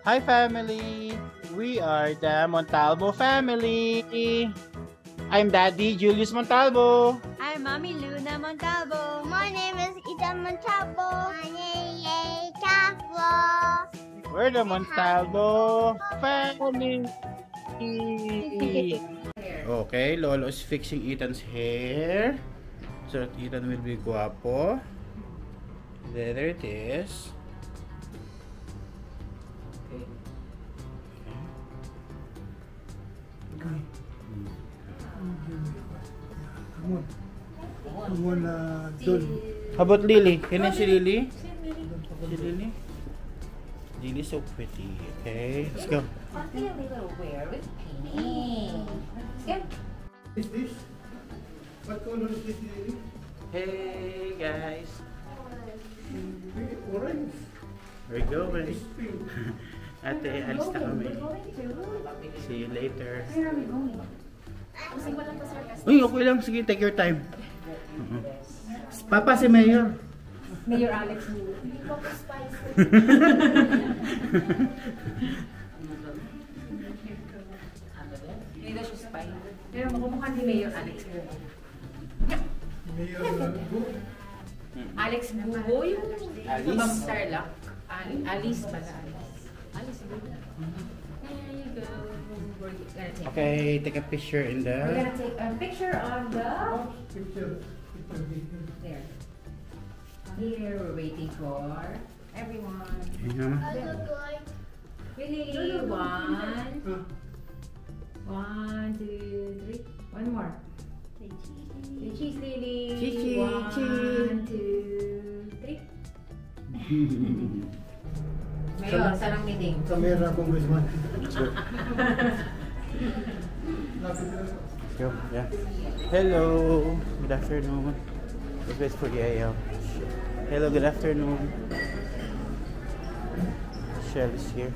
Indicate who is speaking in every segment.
Speaker 1: Hi family! We are the Montalvo family! I'm Daddy Julius Montalvo.
Speaker 2: I'm Mommy Luna Montalvo.
Speaker 3: My name is Ida Montalvo. My name is Montalvo.
Speaker 1: We're the Montalvo family. Okay, Lolo is fixing Ethan's hair so that Ethan will be guapo. There it is. How about Lily? Can I see Lily? See Lily? Lily's so pretty. Okay, let's go.
Speaker 2: I'll be a little wear with pink. Let's go.
Speaker 4: Is this? What color is this, Lily?
Speaker 1: Hey guys.
Speaker 4: Orange.
Speaker 1: We're going.
Speaker 4: It's pink.
Speaker 1: Ate, alis na kami. See you later.
Speaker 2: Where are we going?
Speaker 1: Uy, okay lang. Sige, take your time. Papa, si Mayor.
Speaker 2: Mayor Alex. Hindi daw siya spy. Pero makumukha ni Mayor Alex.
Speaker 4: Mayor
Speaker 2: Alex Bubo yung
Speaker 1: Alice?
Speaker 2: Bob Starlock. Alice pala. Alice Bubo. There you go. We're gonna take
Speaker 1: Okay, take a picture in
Speaker 2: We're
Speaker 1: the...
Speaker 2: gonna take a picture of the...
Speaker 4: picture.
Speaker 2: There. Here, we're waiting for everyone. Really? One, two, three. One more. Say cheese, Lily.
Speaker 1: Cheese,
Speaker 2: One,
Speaker 1: cheese.
Speaker 2: two, three. Mayor, sarang meeting.
Speaker 4: Camera, Congressman.
Speaker 1: Go, yeah. Hello. Good afternoon. The best for Yael. Hello, good afternoon. Shell is here.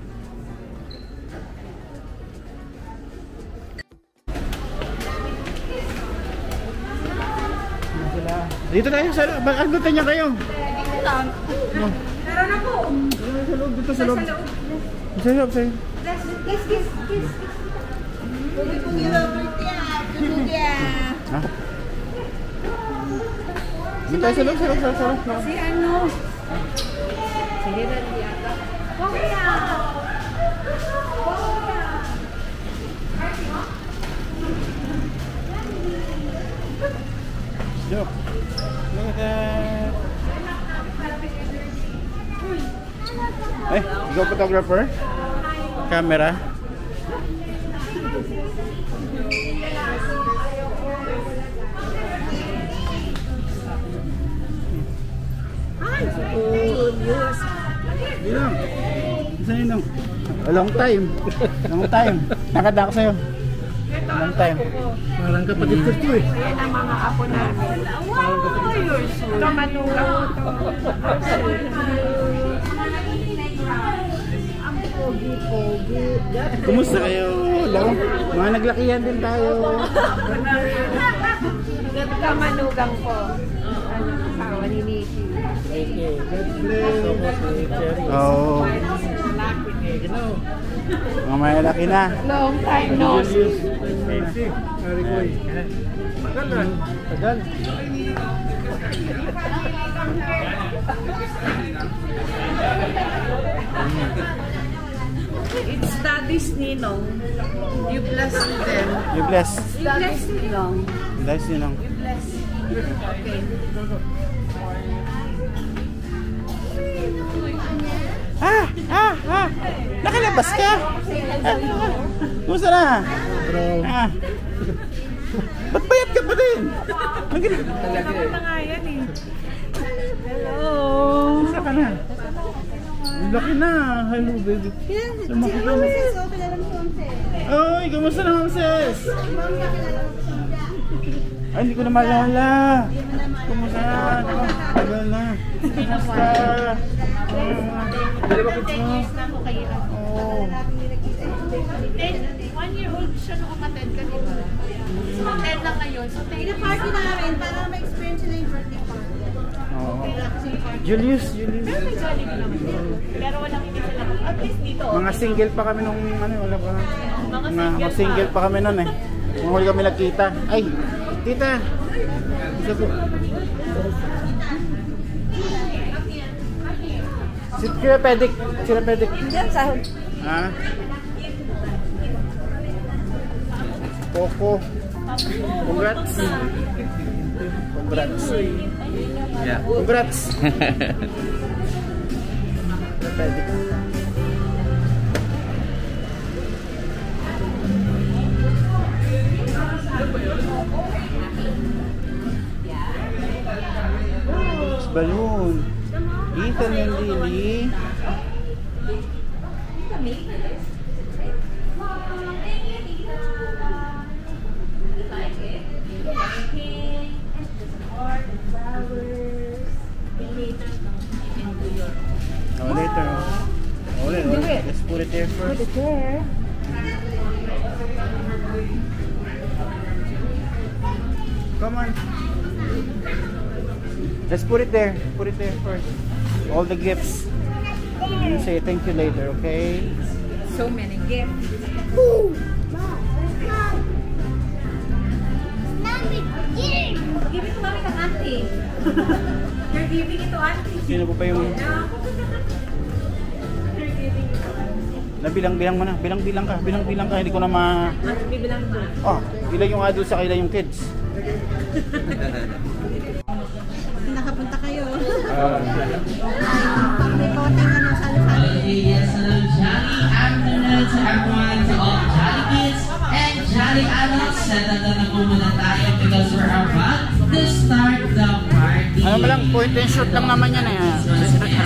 Speaker 1: Dito tayo sa loob. Agbutan niya kayo.
Speaker 2: Meron ako.
Speaker 1: Sa loob, dito sa loob. Sa loob, sa'yo.
Speaker 2: Kiss.
Speaker 1: Ha? Dito tayo sa loob.
Speaker 2: Si ano? Si Lila Liata.
Speaker 1: Look. Look at that. Hey, go photographer. Camera. Bilang. Saan yun? A long time. Nakada ako sa'yo. Long time.
Speaker 4: Parang kapatid ko ito eh.
Speaker 2: Ayan ang mga apo namin. Wow! You're so ito manulang to. Ang pogi-pogi.
Speaker 1: Kumusta kayo? Mga naglakihan din tayo.
Speaker 2: Kamanugang po. Ano, asawa ni Nikki.
Speaker 4: God bless.
Speaker 1: Oo. Mga malalaki na.
Speaker 2: Long time no see.
Speaker 4: Merci. Very good.
Speaker 1: Tagal.
Speaker 5: It's Daddy's Ninong. You bless them.
Speaker 1: You bless.
Speaker 5: Daddy's Ninong.
Speaker 1: Bless yun lang.
Speaker 5: You bless. Okay.
Speaker 1: Nakalabas ka? Kumusta na? Ba't bayat ka pa din?
Speaker 5: Naman na nga yan eh. Hello.
Speaker 1: Kumusta ka na? Laki na. Hello baby. Lumaki ka na. Oy, kumusta na Moses? Ay, hindi ko na maalala. Kumusta na? Tagal na. Kumusta? Dalawa kids mo? Oo.
Speaker 5: 1-year-old siya nung umattend ka, di ba? So, 10 na ngayon. So,
Speaker 3: Party namin para ma-experience nila yung birthday party.
Speaker 1: Oo. Julius.
Speaker 5: pero may Jollibee naman. Pero walang hindi sila.
Speaker 1: Mga single pa kami nung ano, wala pa. Mga single pa kami nun eh. Nung huli kami nagkita. Ay, tita. Isa po. Sila pedik. Sila pedik. Ha? Coco. Congrats. Congrats. Yeah. Congrats. Pedik. Balloon. Ethan and Lily. Oh, later. Oh, let's put it there first. Put it there. Come on. Let's put it there. Put it there first. All the gifts. You say thank you later, okay?
Speaker 5: So many gifts.
Speaker 3: Woo! Mommy,
Speaker 5: Give it to mommy kang auntie. You're giving it to auntie.
Speaker 1: Sino po pa yung... Nabilang-bilang mo na. Bilang-bilang ka. Bilang-bilang ka. Hindi ko na ma...
Speaker 5: Bibilang ko.
Speaker 1: Oh, ilan yung adults sa ilan yung kids?
Speaker 5: Nakapunta kayo.
Speaker 6: Yes, hello, jolly afternoon to everyone, to all jolly kids and jolly adults. Settle na po muna tayo because we're about to start the party.
Speaker 1: Ano mo lang, point and shoot lang naman yan eh.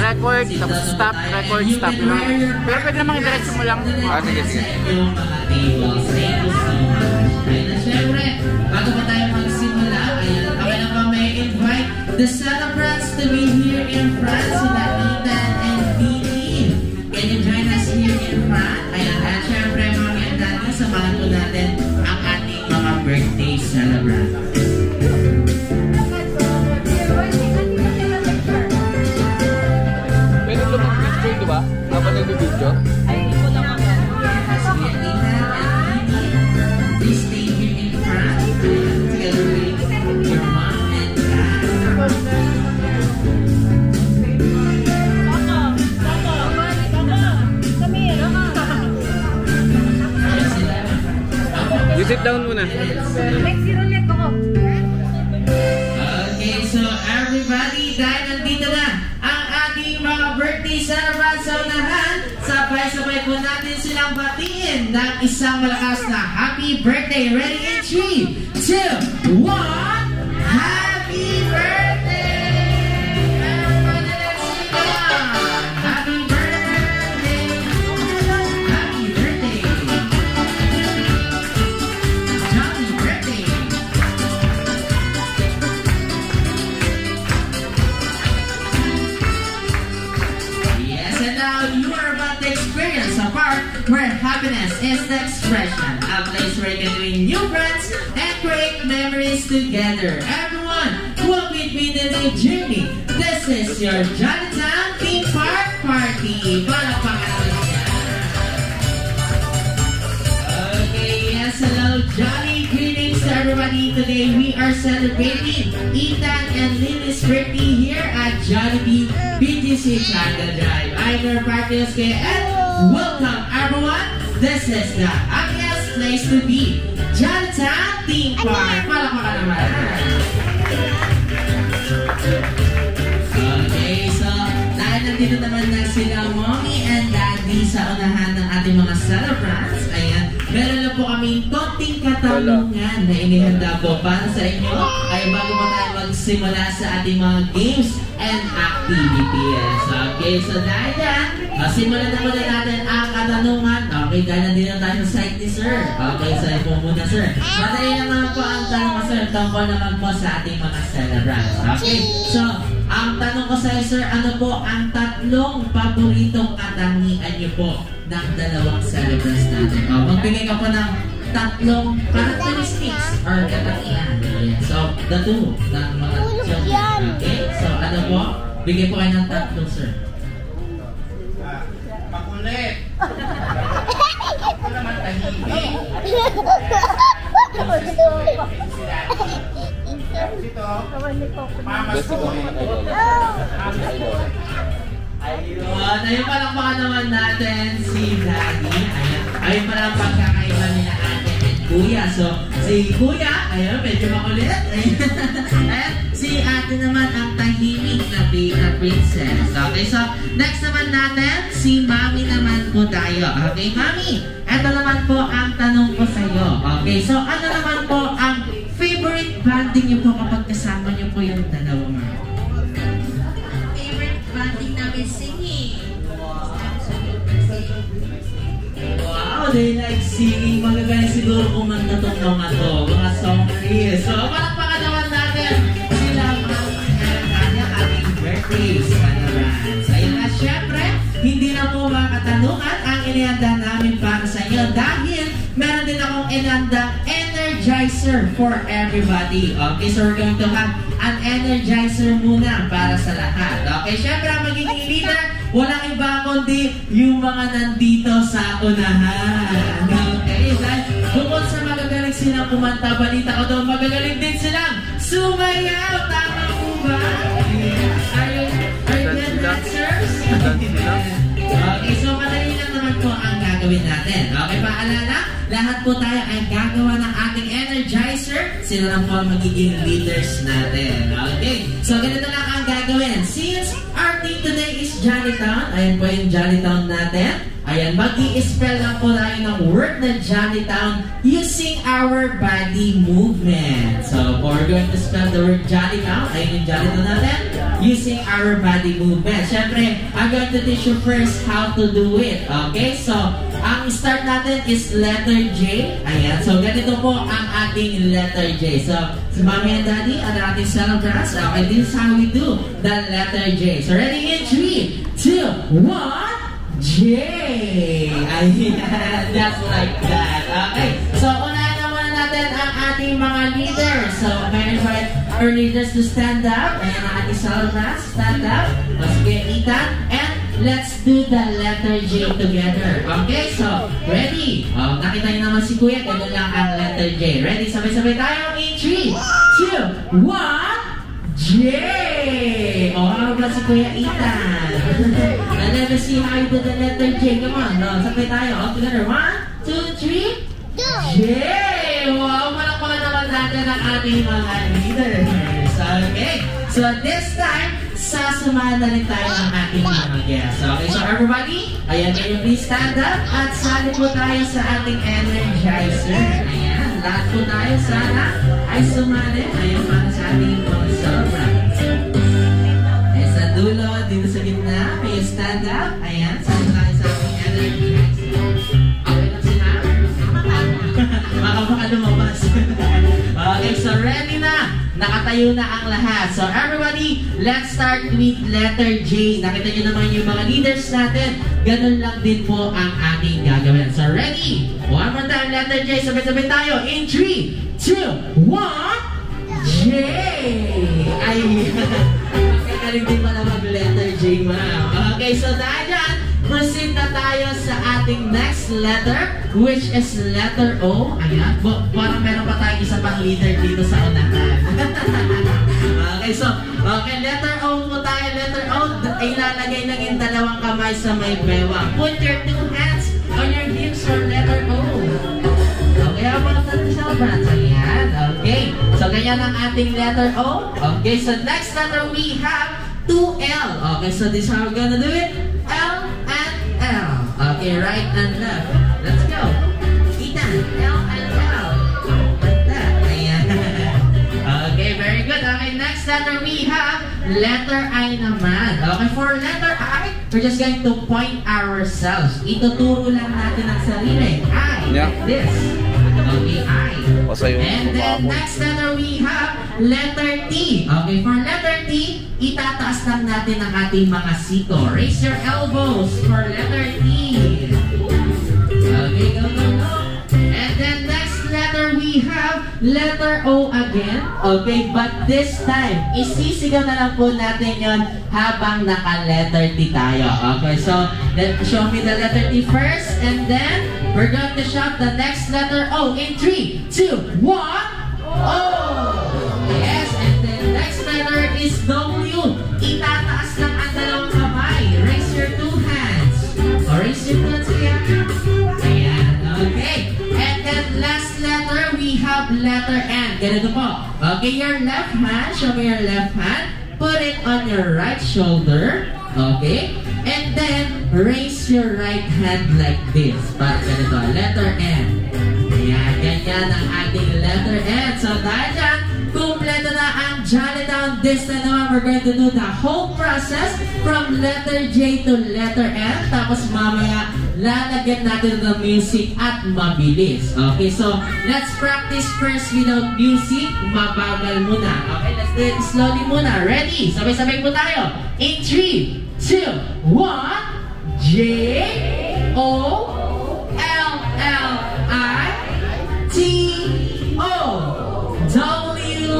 Speaker 1: Record, tapos stop, record, stop. Pero pwede naman i-diretso mo lang.
Speaker 6: Sige, sige. Yung mga tables. Thank you so much. Ayun na, syempre, bago pa tayo magsimula, ayun, kami na pa may invite the celebrants to be here in France, sila Ethan and Lily. Can you join us here in front? Ayun, at syempre, mga and daddy, samahan po natin ang ating mga birthday celebrants.
Speaker 7: Pwede lumag-picture, di ba? Dapat nag-video?
Speaker 5: Ay, hindi ko lang ako.
Speaker 6: Yes, we are Ethan and Lily. Please stay here in front. Together with your mom and dad.
Speaker 7: You sit down muna.
Speaker 5: Next year ulit ako.
Speaker 6: Okay, so everybody, dahil nandito na ang ating mga birthday celebrants sa unahan, sabay-sabay po natin silang batiin ng isang malakas na happy birthday. Ready in 3, 2, 1, happy birthday! Everybody, let's sing on! Happy birthday! Happy birthday! Happy birthday! Yes, and now you are about to experience a park where happiness is the expression. A place where you can win new friends and create memories together. Everyone, walk with me in the journey. This is your Johnnytown Theme Park Party. Okay, yes, hello, Johnny. Greetings to everybody. Today we are celebrating Ethan and Lily's birthday here at Jollibee BGC Triangle Drive. I'm your party host and welcome everyone. This is the happiest place to be, Johnnytown Theme Park. Palakpakan naman. Okay, so dahil nandito naman na sila mommy and daddy sa unahan ng ating mga celebrants, ayan, meron na po kaming konting katanungan na inihanda po para sa inyo ay bago pa tayo magsimula sa ating mga games and activities. Okay, so dahil yan, simulan na muna natin ang katanungan. Okay, dahil nandito tayo sa site ni sir. Okay, so po muna sir. Madali naman po ang tanong ko sir, tungkol naman po sa ating mga celebrants. Okay, so ang tanong ko sa sir, ano po ang tatlong paboritong katangian niyo po ng dalawang celebrants natin? Magbigay ka po ng tatlong characteristics or katangian. So, the two ng mga children. Okay, so ano po? Bigay po kayo ng tatlo, sir.
Speaker 1: Makulit.
Speaker 7: Best ko muna kay Lola. Kay Lola.
Speaker 6: Ayun, ayun palakpakan naman natin si Daddy. Ayun, ayun pala ang pagkakaiba nila ate at kuya. So, si kuya, ayun, medyo makulit. Ayun, si ate naman ang tahimik na princess. Okay, so, next naman natin, si Mami naman po tayo. Okay, Mami, eto naman po ang tanong ko sa iyo. Okay, so, ano naman po ang favorite banding niyo po kapag kasama niyo po yung dalawa, Mami?
Speaker 5: Banding namin singing.
Speaker 6: Wow, they like singing. Magagaling siguro kumanta tong mga to. Mga songkeries. So, palakpakan naman natin sila mga ating birthdays na naman. So, yun na, syempre, hindi na po mga katanungan ang inihanda namin para sa inyo dahil meron din akong inihanda energizer for everybody. Okay, so we're going to have an energizer muna para sa lahat. Okay, syempre ang magiging leader, walang iba kundi yung mga nandito sa unahan. Okay, dahil bukod sa magagaling silang kumanta, balita ko daw magagaling din silang sumayaw. Tama po ba? Are you good dancers? Okay, so madali lang naman po ang gagawin natin. Okay, paalala, lahat po tayo ay gagawa ng ating energizer. Sila lang po ang magiging leaders natin. Okay, so ganito lang ang gagawin. Since our team today is Jollytown, ayan po yung Jollytown natin. Ayan, mag-i-spell lang po tayo ng word na Jollytown using our body movement. So, we're going to spell the word Jollytown. Ayan yung Jollytown natin. Using our body movement. Siyempre, I'm going to teach you first how to do it. Okay? So, ang start natin is letter J. Ayan. So, ganito po ang ating letter J. So, si Mommy and Daddy, ang ating celebrants. Okay, this is how we do the letter J. So, ready in 3, 2, 1. J! Ayan, just like that. Okay, so unahin naman natin ang ating mga leaders. So, may invite our leaders to stand up. Ayan ang ating celebrants, stand up. Sige, Ethan. And let's do the letter J together. Okay, so, ready? Nakita niyo naman si Kuya, gano'n lang ang letter J. Ready? Sabay-sabay tayo in 3, 2, 1, J! Ano ba si Kuya Ethan? And let me see how you do the letter J. Come on, sabay tayo. All together. 1, 2, 3. J! Wow, malakpakan naman natin ang ating mga leaders. Okay, so this time, sasamahan na rin tayo ng ating mga guests. Okay, so everybody, ayan, can you please stand up at sali po tayo sa ating energizer. Ayan, lahat po tayo sana ay sumali. Ayan, para sa ating mga celebrants. Ayan, sa dulo, dito sa gitna, may stand up. Ayan, sali tayo sa ating energizer. Okay lang sila? Baka lumabas. Okay, so ready na. Nakatayo na ang lahat. So everybody, let's start with letter J. Nakita nyo naman yung mga leaders natin. Ganun lang din po ang ating gagawin. So ready? One more time, letter J. Sabay-sabay tayo. In 3, 2, 1, J! Ay, kakaling din pala mag-letter J, ma'am. Okay, so dahil dyan, proceed na tayo sa ating next letter, which is letter O. Ayan, parang meron pa tayong isa pang leader dito sa unahan. Okay, so, okay, letter O po tayo. Letter O, ilalagay lang yung dalawang kamay sa may bewang. Put your 2 hands on your hips for letter O. Okay, how about the celebrants? Ayan, okay. So, ganyan ang ating letter O. Okay, so next letter we have 2L. Okay, so this is how we're gonna do it. L and L. Okay, right and left. Let's go. Ethan, L and L. Like that. Ayan. Okay, very good. Okay, next letter we have letter I naman. Okay, for letter I, we're just going to point ourselves. Ituturo lang natin ang sarili. I, like this. Okay, I. And then next letter we have letter T. Okay, for letter T, itataas lang natin ang ating mga siko. Raise your elbows for letter T. Okay, go, go, go. And then next letter we have letter O again. Okay, but this time, isisigaw na lang po natin yon habang naka-letter T tayo. Okay, so show me the letter T first, and then we're going to shout the next letter O in 3, 2, 1. O! Yes, and then next letter letter is W. Itataas lang ang dalawang kamay. Raise your two hands. O, raise your two hands again. Ayan, okay. And then last letter, we have letter N. Ganito po. Okay, your left hand, show me your left hand. Put it on your right shoulder. Okay? And then, raise your right hand like this. Parang ganito. Letter N. Ayan, ganyan ang ating letter N. So, dahil dyan, kumpleto na ang Jollitown. This time naman, we're going to do the whole process from letter J to letter N. Tapos mamaya, lalagyan natin ng music at mabilis. Okay, so, let's practice first without music. Mabagal muna. Okay, let's do it slowly muna. Ready? Sabay-sabay po tayo. In 3, 2, 1, J, O, L, L, I, T, O, W,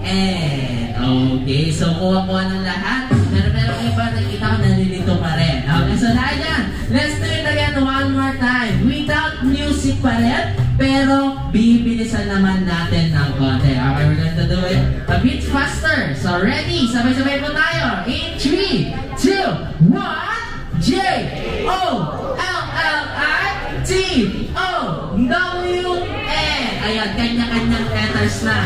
Speaker 6: N. Okay, so kuha-kuha ng lahat. Pero iba nakita ko nalilito pa rin. Okay, so dahil yan, let's do it again one more time. Without music pa rin, pero bibilisan naman natin ng konti. Okay, we're going to do it a bit faster. So ready? Sabay-sabay po tayo. In 3, 2, 1, J, O, L, L, I, T, O, W, N. Ayan, kanya-kanyang letters na.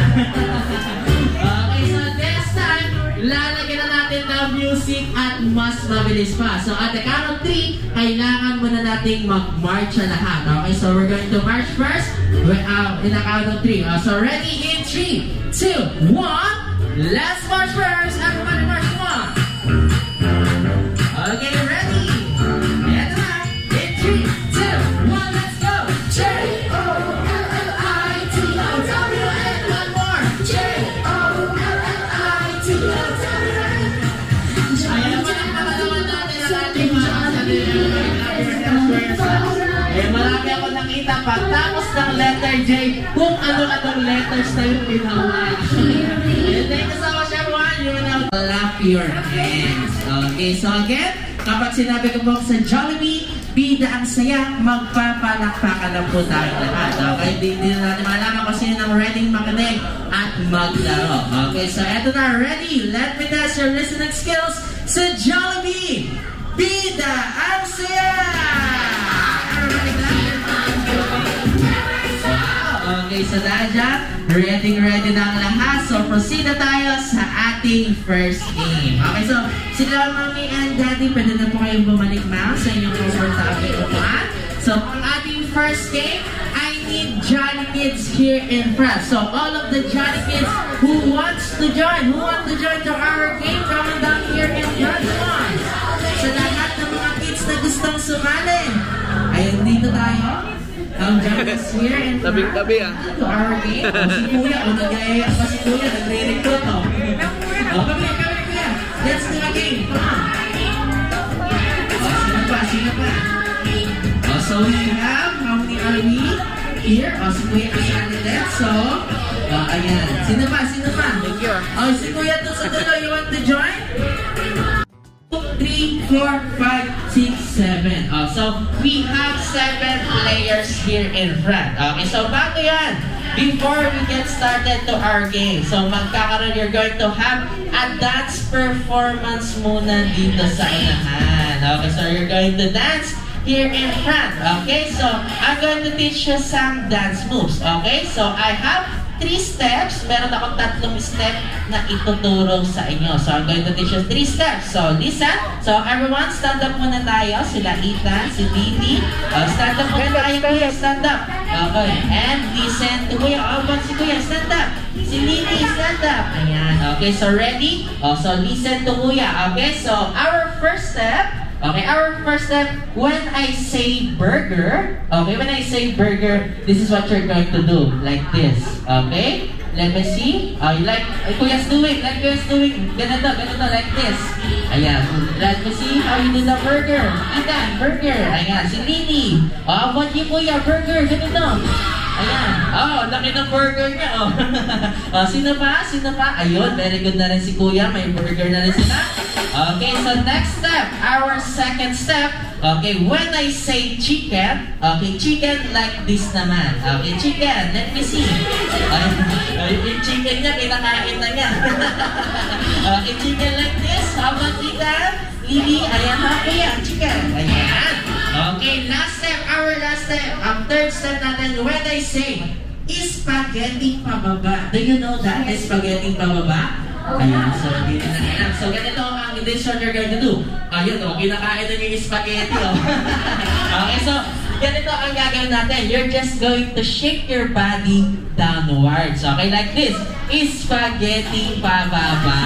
Speaker 6: Okay, so this time, lalagyan na natin ng music at mas mabilis pa. So at the count of 3, kailangan muna nating mag-march na lahat. Okay, so we're going to march first in the count of 3. So ready? In 3, 2, 1, let's march first. Everybody march 1. Okay, ready? And now, in 3, 2, 1, let's go. J, O, L, L, I, T, O, W, N. One more. J, O, L, L, I, T, O, W, N. Ayan pa lang naman natin ang ating mga marami ako nakita pagtapos ng letter J kung ano-anong letters na yung pinawan. And thank you so much everyone. You will now clap your hands. Okay, so again, kapag sinabi ko po sa Jollibee, bida ang saya, magpapalakpakan lang po tayo lahat. Okay, hindi na natin malaman kung sino nang ready makinig at maglaro. Okay, so eto na, ready? Let me test your listening skills sa Jollibee. Bida ang saya! Okay, so dahil dyan, ready na ang lahat. So proceed na tayo sa ating first game. Okay, so sila Mommy and Daddy, pwede na po kayong bumalik ma'am sa inyong comfortable upuan. So ang ating first game, I need Jolly Kids here in front. So all of the Jolly Kids who wants to join to our game, come down here in front. Sa lahat ng mga kids na gustong sumali. Ayun, dito tayo. Ang Jollys here in front
Speaker 7: Tabing-tabi
Speaker 6: to our game. Si Kuya, nag-iiyak pa si Kuya, nagre-recruit. Kami, Kuya. Let's do a game. Come on. Sino pa? So we have, how many are we here? Si Kuya kasali din. So, ayan. Sino pa?
Speaker 7: Thank you.
Speaker 6: Si Kuya to sa dulo, you want to join? 3, 4, 5, 6, 7. So, we have 7 players here in front. Okay, so bago yan, before we get started to our game, so you're going to have a dance performance muna dito sa unahan. Okay, so you're going to dance here in front. Okay, so I'm going to teach you some dance moves. Okay, so I have 3 steps. Meron akong 3 step na ituturo sa inyo. So, I'm going to teach you 3 steps. So, listen. So, everyone, stand up muna tayo. Sila Ethan, si Didi. Stand up muna tayo, Kuya. Stand up. Okay. And listen to Kuya. Si Kuya, stand up. Si Lily, stand up. Ayan. Okay, so ready? So, listen to Kuya. Okay, so our first step, when I say burger, when I say burger, this is what you're going to do, like this, okay? Let me see. Kuya's doing, ganito, like this. Ayan, let me see how you do the burger. Ethan, burger. Ayan, si Lily. What you, Kuya, burger, ganito. Ayan. Oh, laki ng burger niya. Oh. Sino pa? Sino pa? Ayun, very good na rin si Kuya. May burger na rin sila. Okay, so next step. Our second step. Okay, when I say chicken, okay, chicken like this naman. Okay, chicken. Let me see. Yung chicken niya, kinakain na niya. Okay, chicken like this. How about chicken? Lily, ayan ha, Kuya. Chicken. Ayan. Okay, last step. Our last step. Ang third step natin, when I say spaghetti pababa. Do you know that? Spaghetti pababa? Ayan, so hindi na alam. So ganito ang decision you're going to do. Ayun, kinakain na yung spaghetti. Okay, so ganito ang gagawin natin. You're just going to shake your body downwards. Okay, like this. Spaghetti pababa.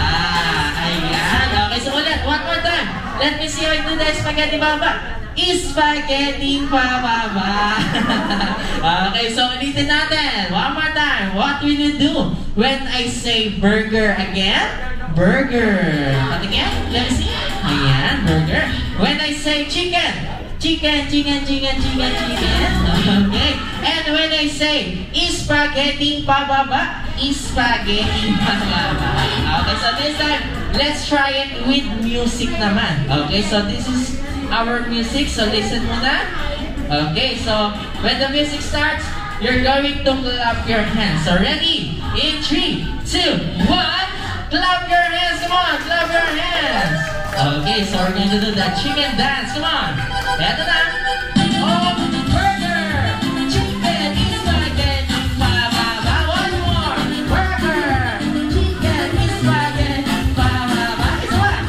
Speaker 6: Ayan. Okay, so ulit. One more time. Let me see how you do the spaghetti pababa. Spaghetti pababa. Okay, so ulitin natin. One more time. What will you do when I say burger again? Burger. What again? Let me see. Ayan, burger. When I say chicken. Chicken, chicken, chicken, chicken, chicken. Okay. And when I say spaghetti pababa. Spaghetti pababa. Okay, so this time, let's try it with music naman. Okay, so this is our music, so listen muna. Okay, so when the music starts, you're going to clap your hands. So ready? In 3, 2, 1, clap your hands. Come on, clap your hands. Okay, so we're going to do that chicken dance. Come on. Eto na. Oh, burger. Chicken spaghetti pababa. One more. Burger. Chicken spaghetti pababa. Isa pa.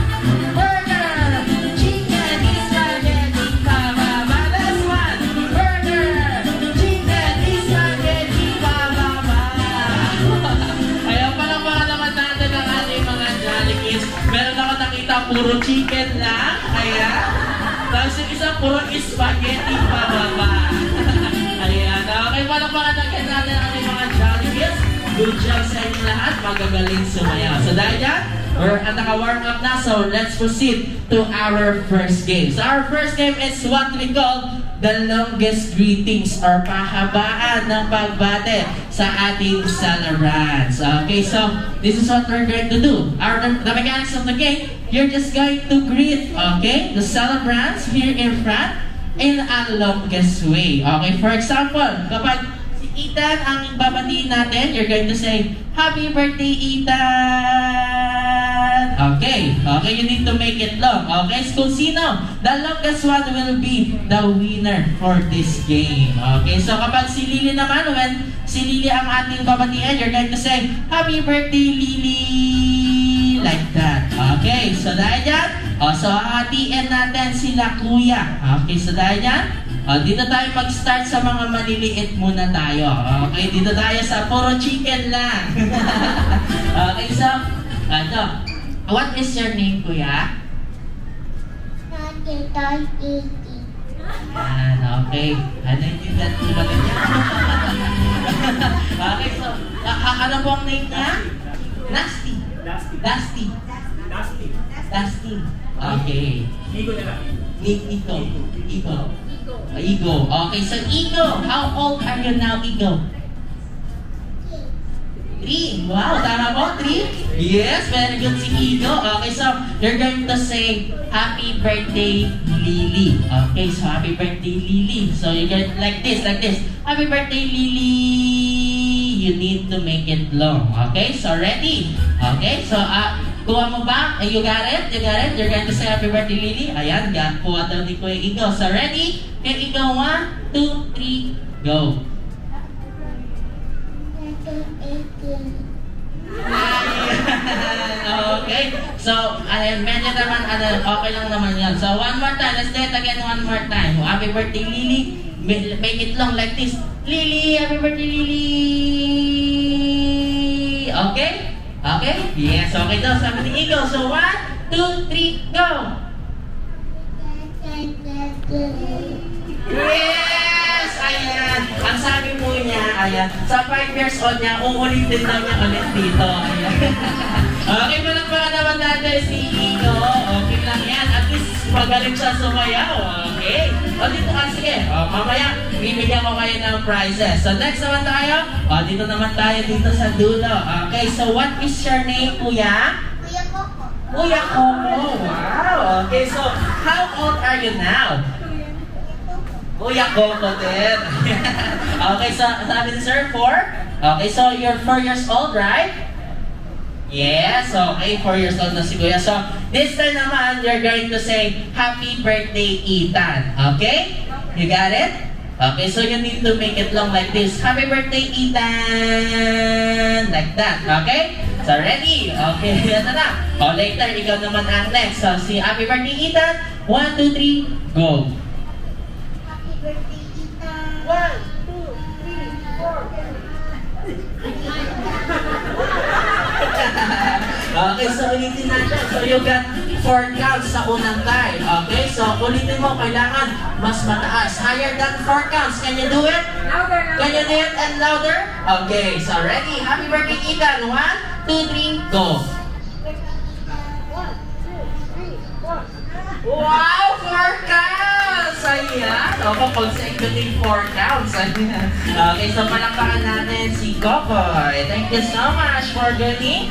Speaker 6: Burger. Chicken spaghetti pababa. Last one. Burger. Chicken spaghetti pababa. Ayaw pa lang mga naman natin ang ating mga Jollibee. Meron ako nakita puro chicken lang. Ayan. Tapos yung isang puro spaghetti pababa. Ayan. Okay, palakpakan natin natin ang ating mga Jollibee. Good job sa inyo lahat. Magagaling sumayaw. So dahil yan, we're naka-warm up na. So let's proceed to our first game. So our first game is what we call the longest greetings or pahabaan ng pagbate sa ating celebrants. Okay, so this is what we're going to do. The mechanics of the game, you're just going to greet, okay, the celebrants here in front in a longest way. Okay, for example, kapag si Ethan ang babatiin natin, you're going to say, Happy birthday, Ethan! Okay, okay, you need to make it long. Okay, so kung sino, the longest one will be the winner for this game. Okay, so kapag si Lily naman, when si Lily ang ating babatiin, you're going to say, Happy birthday, Lily! Like that. Okay, so dahil yan, so hatiin natin sila Kuya. Okay, so dahil yan, dito tayo mag-start sa mga maliliit muna tayo. Okay, dito tayo sa puro chicken lang. Okay, so, ano, what is your name, Kuya? Okay. Ano yung that po ba ganyan? Okay, so, ano po ang name niya? Dusty. Dusty. Okay.
Speaker 4: Igo na lang.
Speaker 6: Igo. Okay, so Igo, how old are you now, Igo? 3. Wow, tama po? 3? Yes, very good si Igo. Okay, so you're going to say, Happy birthday, Lily. Okay, so happy birthday, Lily. So you're going like this. Happy birthday, Lily. You need to make it long. Okay, so ready? Okay, so kuha mo ba? You got it? You're going to say happy birthday, Lily. Ayan, kuha daw ni Kuya Igo. So ready? Here you go. 1, 2, 3, go. Okay, so medyo naman okay lang naman yan. So one more time, let's do it again one more time. Happy birthday, Lily. Make it long like this. Lily, happy birthday, Lily. Okay? Okay? Yes, okay daw. Sabi ni Eagle. So 1, 2, 3, go! Yes! Ayan. Ang sabi po niya, ayan. Sa 5 years old niya, uulitin daw niya ulit dito. Ayan. Okay, palakpakan naman natin si Eagle. Okay lang yan. At least magaling siya sumayaw. Okay. O, dito ka. Sige. O, mamaya, bibigyan ko kayo ng prizes. So, next naman tayo. O, dito naman tayo dito sa dulo. Okay, so what is your name, Kuya?
Speaker 3: Kuya Coco.
Speaker 6: Kuya Coco. Wow. Okay, so how old are you now? Kuya Coco din. Okay, so sabi ni Sir, 4? Okay, so you're 4 years old, right? Yes, okay, 4 years old na si Kuya. So, this time naman, you're going to say, Happy Birthday, Ethan. Okay? You got it? Okay, so you need to make it long like this. Happy Birthday, Ethan! Like that, okay? So, ready? Okay, ito na. O, later, ikaw naman ang next. So, si Happy Birthday, Ethan. 1, 2, 3, go!
Speaker 3: Happy birthday, Ethan.
Speaker 6: 1, 2, 3, 4. Okay, so ulitin natin. So you got 4 counts sa unang tie. Okay, so ulitin mo, kailangan mas mataas. Higher than 4 counts. Can you do it?
Speaker 5: Louder.
Speaker 6: Can you do it and louder? Okay, so ready. Happy birthday, Ethan. 1, 2, 3, go.
Speaker 3: 1, 2, 3, 4.
Speaker 6: Wow, 4 counts! Ayan. O, consecutive 4 counts. Ayan. Okay, so palakpakan natin si Kokoy. Thank you so much for joining.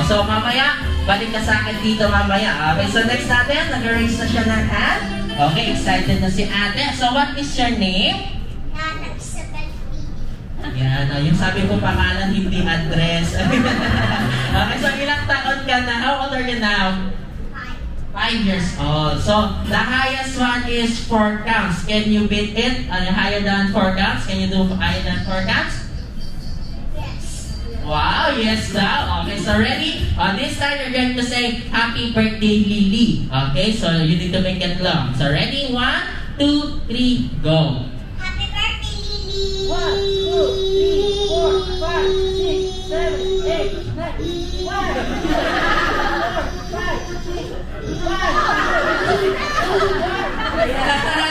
Speaker 6: So, mamaya, balik ka sa akin dito mamaya. Okay, so next natin, nag-raise na siya ng hand. Okay, excited na si ate. So, what is your name?
Speaker 3: Nana Isabel P.
Speaker 6: Yan, yung sabi ko pangalan, hindi address. Okay, so ilang taon ka na? How old are you now? 5 years old. So, the highest one is 4 counts. Can you beat it? Higher than 4 counts? Can you do higher than 4 counts?
Speaker 3: Yes.
Speaker 6: Wow, yes daw. Okay, so ready? This time you're going to say, Happy Birthday, Lily. Okay, so you need to make it long. So ready? 1, 2, 3, go.
Speaker 3: Happy birthday, Lily.
Speaker 5: 1, 2, 3, 4, 5, 6, 7, 8, 9, 1, 2, 3, 4, 5, 6, 1.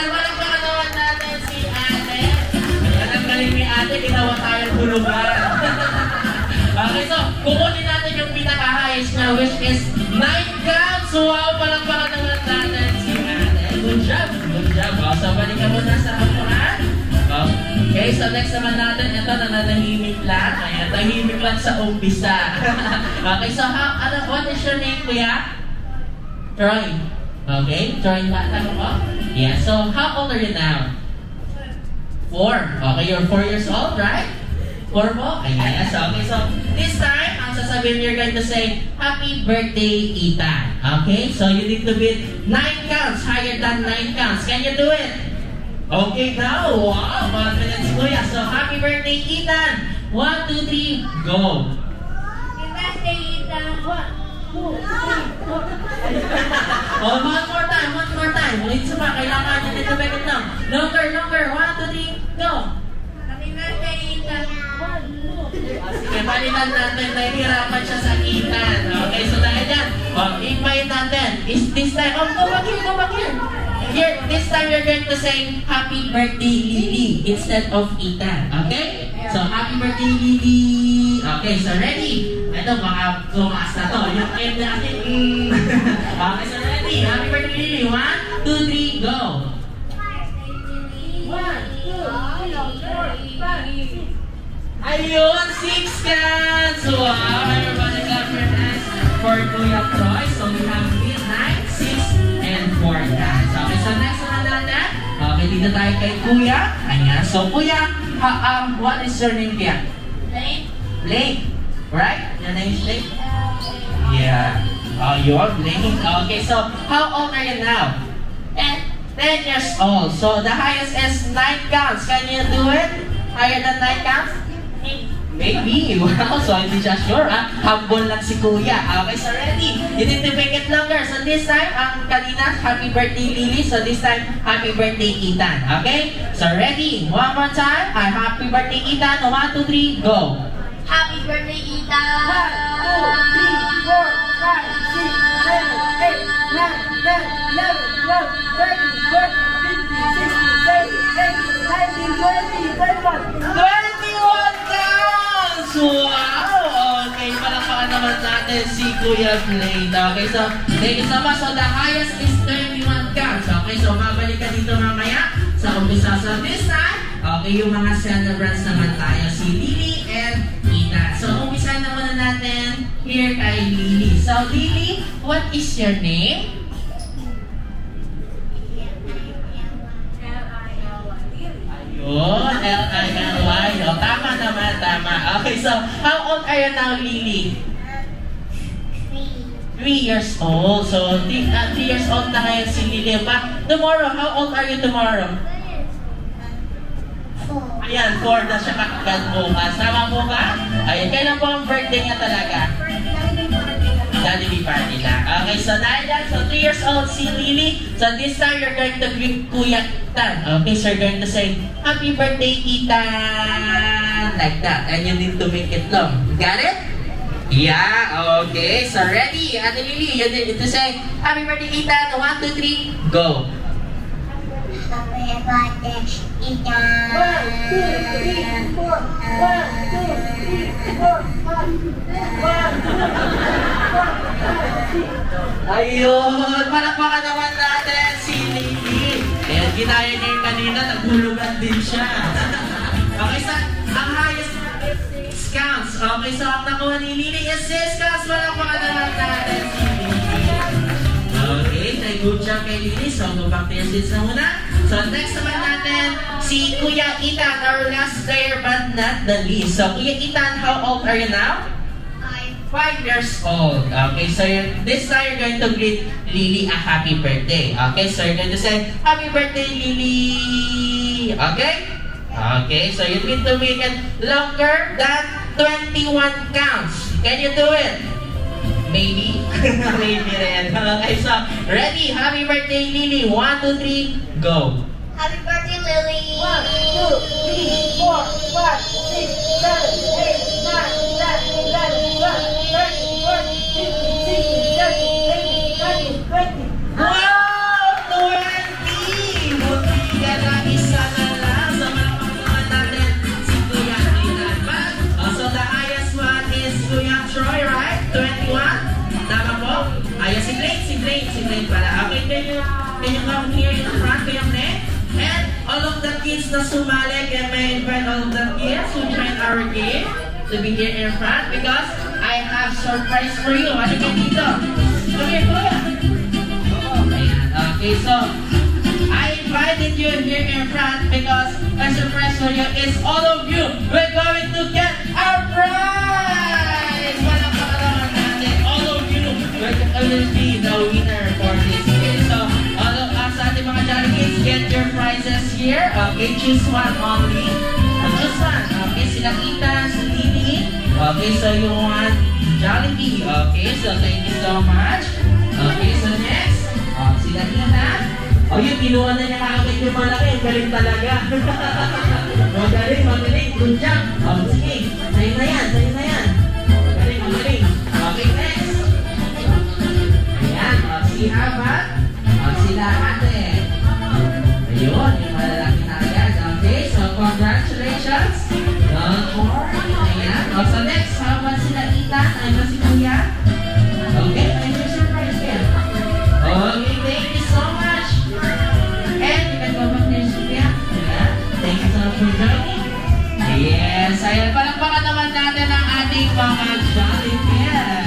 Speaker 6: Walang pakanawan natin si ate. Ayan ang galing ni ate, ginawa tayong hulugan. Okay, so kukunin natin yung pinaka-highest na which is 9 counts. Wow, walang pakanawan natin si ate. Good job, good job. So balikan mo na sa upuan. Okay, so next naman natin, ito na nanahimik lang. Ayan, tahimik lang sa umpisa. Okay, so what is your name, Kuya? Troy. Okay, Troy ba? Tanong ko? Yeah, so how old are you now? 4. Okay, you're 4 years old, right? 4 mo? Yes, okay, so this time, ang sasabihin you're going to say, Happy Birthday, Ethan. Okay, so you need to beat 9 counts, higher than 9 counts. Can you do it? Okay now, wow, confidence Kuya. So happy birthday, Ethan. 1, 2, 3, go.
Speaker 3: Happy birthday, Ethan. 1, 2, 3, 4.
Speaker 6: Oh, one more time. Ulit sa pa, kailangan nyo nito bakit lang. Longer. 1, 2, 3, go.
Speaker 3: Happy birthday, Ethan. 1, 2, 3.
Speaker 6: Sige, balikan natin. Nahihirapan siya sa Ethan. Okay, so dahil yan. Invite natin. This time, go back here. Here, this time you're going to say, Happy Birthday, Lily, instead of Ethan. Okay? So, Happy Birthday, Lily. Okay, so ready? Ito, baka tumaas na to. Yung end natin. Okay, so ready? Happy Birthday, Lily. 1, 2, 3, go. 1, 2, 3, 4, 5, 6. Ayun, 6 counts! Wow! Everybody clap your hands for Kuya Troy. So, we have 9, 6, and 4 counts. Okay, so next naman natin. Okay, dito tayo kay Kuya. Ayan. So, Kuya, what is your name, Kuya?
Speaker 3: Blake.
Speaker 6: Blake. Right? Your name is Blake? Yeah. Oh, you're Blake. Okay, so how old are you now? 10 years old. So the highest is 9 counts. Can you do it? Higher than 9 counts? Maybe. Wow, so hindi siya sure. Humble lang si Kuya. Okay, so ready? You need to make it longer. So this time, ang kanina, Happy Birthday, Lily. So this time, Happy Birthday, Ethan. Okay? So ready? One more time. Happy Birthday, Ethan. 1, 2, 3, go.
Speaker 3: Happy birthday, Ethan.
Speaker 5: 1, 2, 3, 4, 5, 6, 7, 8, 9, 10, 11, 12, 13, 14, 15, 16, 17, 18, 19, 20, 21.
Speaker 6: 21 counts! Wow! Okay, palakpakan naman natin si Kuya Blade. Okay, so thank you so much. So the highest is 21 counts. Okay? Okay, so babalik ka dito mamaya sa umpisa. So this time, okay, yung mga celebrants naman tayo, si Lily and Ethan. So umpisa na muna natin here kay Lily. So Lily, what is your name? Ayun, L-I-L-Y. Oh, tama naman, tama. Okay, so how old are you now, Lily? 3 years old. So, 3 years old na ngayon si Lily. But tomorrow, how old are you tomorrow?
Speaker 3: 4.
Speaker 6: Ayan, 4 na siya kakagad bukas. Tama po ba? Ayan, kailan po ang birthday niya talaga? Jollibee party lang. Okay, so dahil yan, so 3 years old si Lily. So this time, you're going to greet Kuya Ethan. Okay, so you're going to say, Happy birthday, Ethan! Like that. And you need to make it long. Got it? Yeah, okay. So ready, Ate Lily, you need to say, Happy birthday, Ethan. 1, 2, 3, go!
Speaker 3: Happy birthday, Ethan. 1, 2, 3, 4. 1, 2, 3, 4. 1, 2, 3, 4.
Speaker 6: Ayun! Palakpakan naman natin si Lily. Ayan, ginaya niya yung kanina, naghulugan din siya. Okay, so, ang highest is 6 counts. Okay, so ang nakuha ni Lily is 6 counts. Palakpakan naman natin si Lily. Okay, so good job kay Lily. So, go back to your seats na muna. So, next naman natin, si Kuya Ethan, our last player but not the least. So, Kuya Ethan, how old are you now? 5 years old. Okay, so this time you're going to greet Lily a happy birthday. Okay, so you're going to say, Happy birthday, Lily! Okay? Okay, so you need to make it longer than 21 counts. Can you do it? Maybe? Maybe rin. Okay, so ready? Happy birthday, Lily. 1, 2, 3, go!
Speaker 3: Happy birthday, Lily.
Speaker 5: 1, 2, 3, 4, 5, 6, 7, 8, 9, 10, 11, 12, 13, 14, 15, 16, 17, 18, 19, 20.
Speaker 6: Wow! 20! Buti ka na isa na lang. So, malapag natin si Kuya Ethan. But, so the highest one is Kuya Troy, right? 21? Tama po? Ayun, si Blake pala. Okay, can you come here in front, Kuya Blake? And all of the kids na sumali, can I invite all of the kids who join our game to be here in front because I have surprise for you. Ano kayo dito? Come here, Kuya. Ayan, okay, so I invited you here in front because my surprise for you is all of you. We're going to get our prize! Walang pakalaman natin. All of you will be the winner for this game. So, all of us ating mga Jolly Kids, get your prizes here. Okay, choose one only. Choose one. Okay, sila Ethan, si Lily. Okay, so you want Jollibee. Okay, so thank you so much. Okay, so next, sila Ethan. Oh, yun, kinuha na niya kakagay yung malaki. Galing talaga. Magaling. Good job. Sige, sa'yo na yan. Magaling. Okay, next. Ayan, si Habat. Sila ate. Ayun, yung malalaki na agad. Okay, so congratulations. Don't worry. Ayan. So next, how about sila Ethan? Ano si Kuya? Okay, may surprise yan. Okay, thank you so much. And you can go back there, Kuya. Ayan. Thank you so much for joining. Yes, ayan. Palakpakan naman natin ang ating mga Jolly Kids.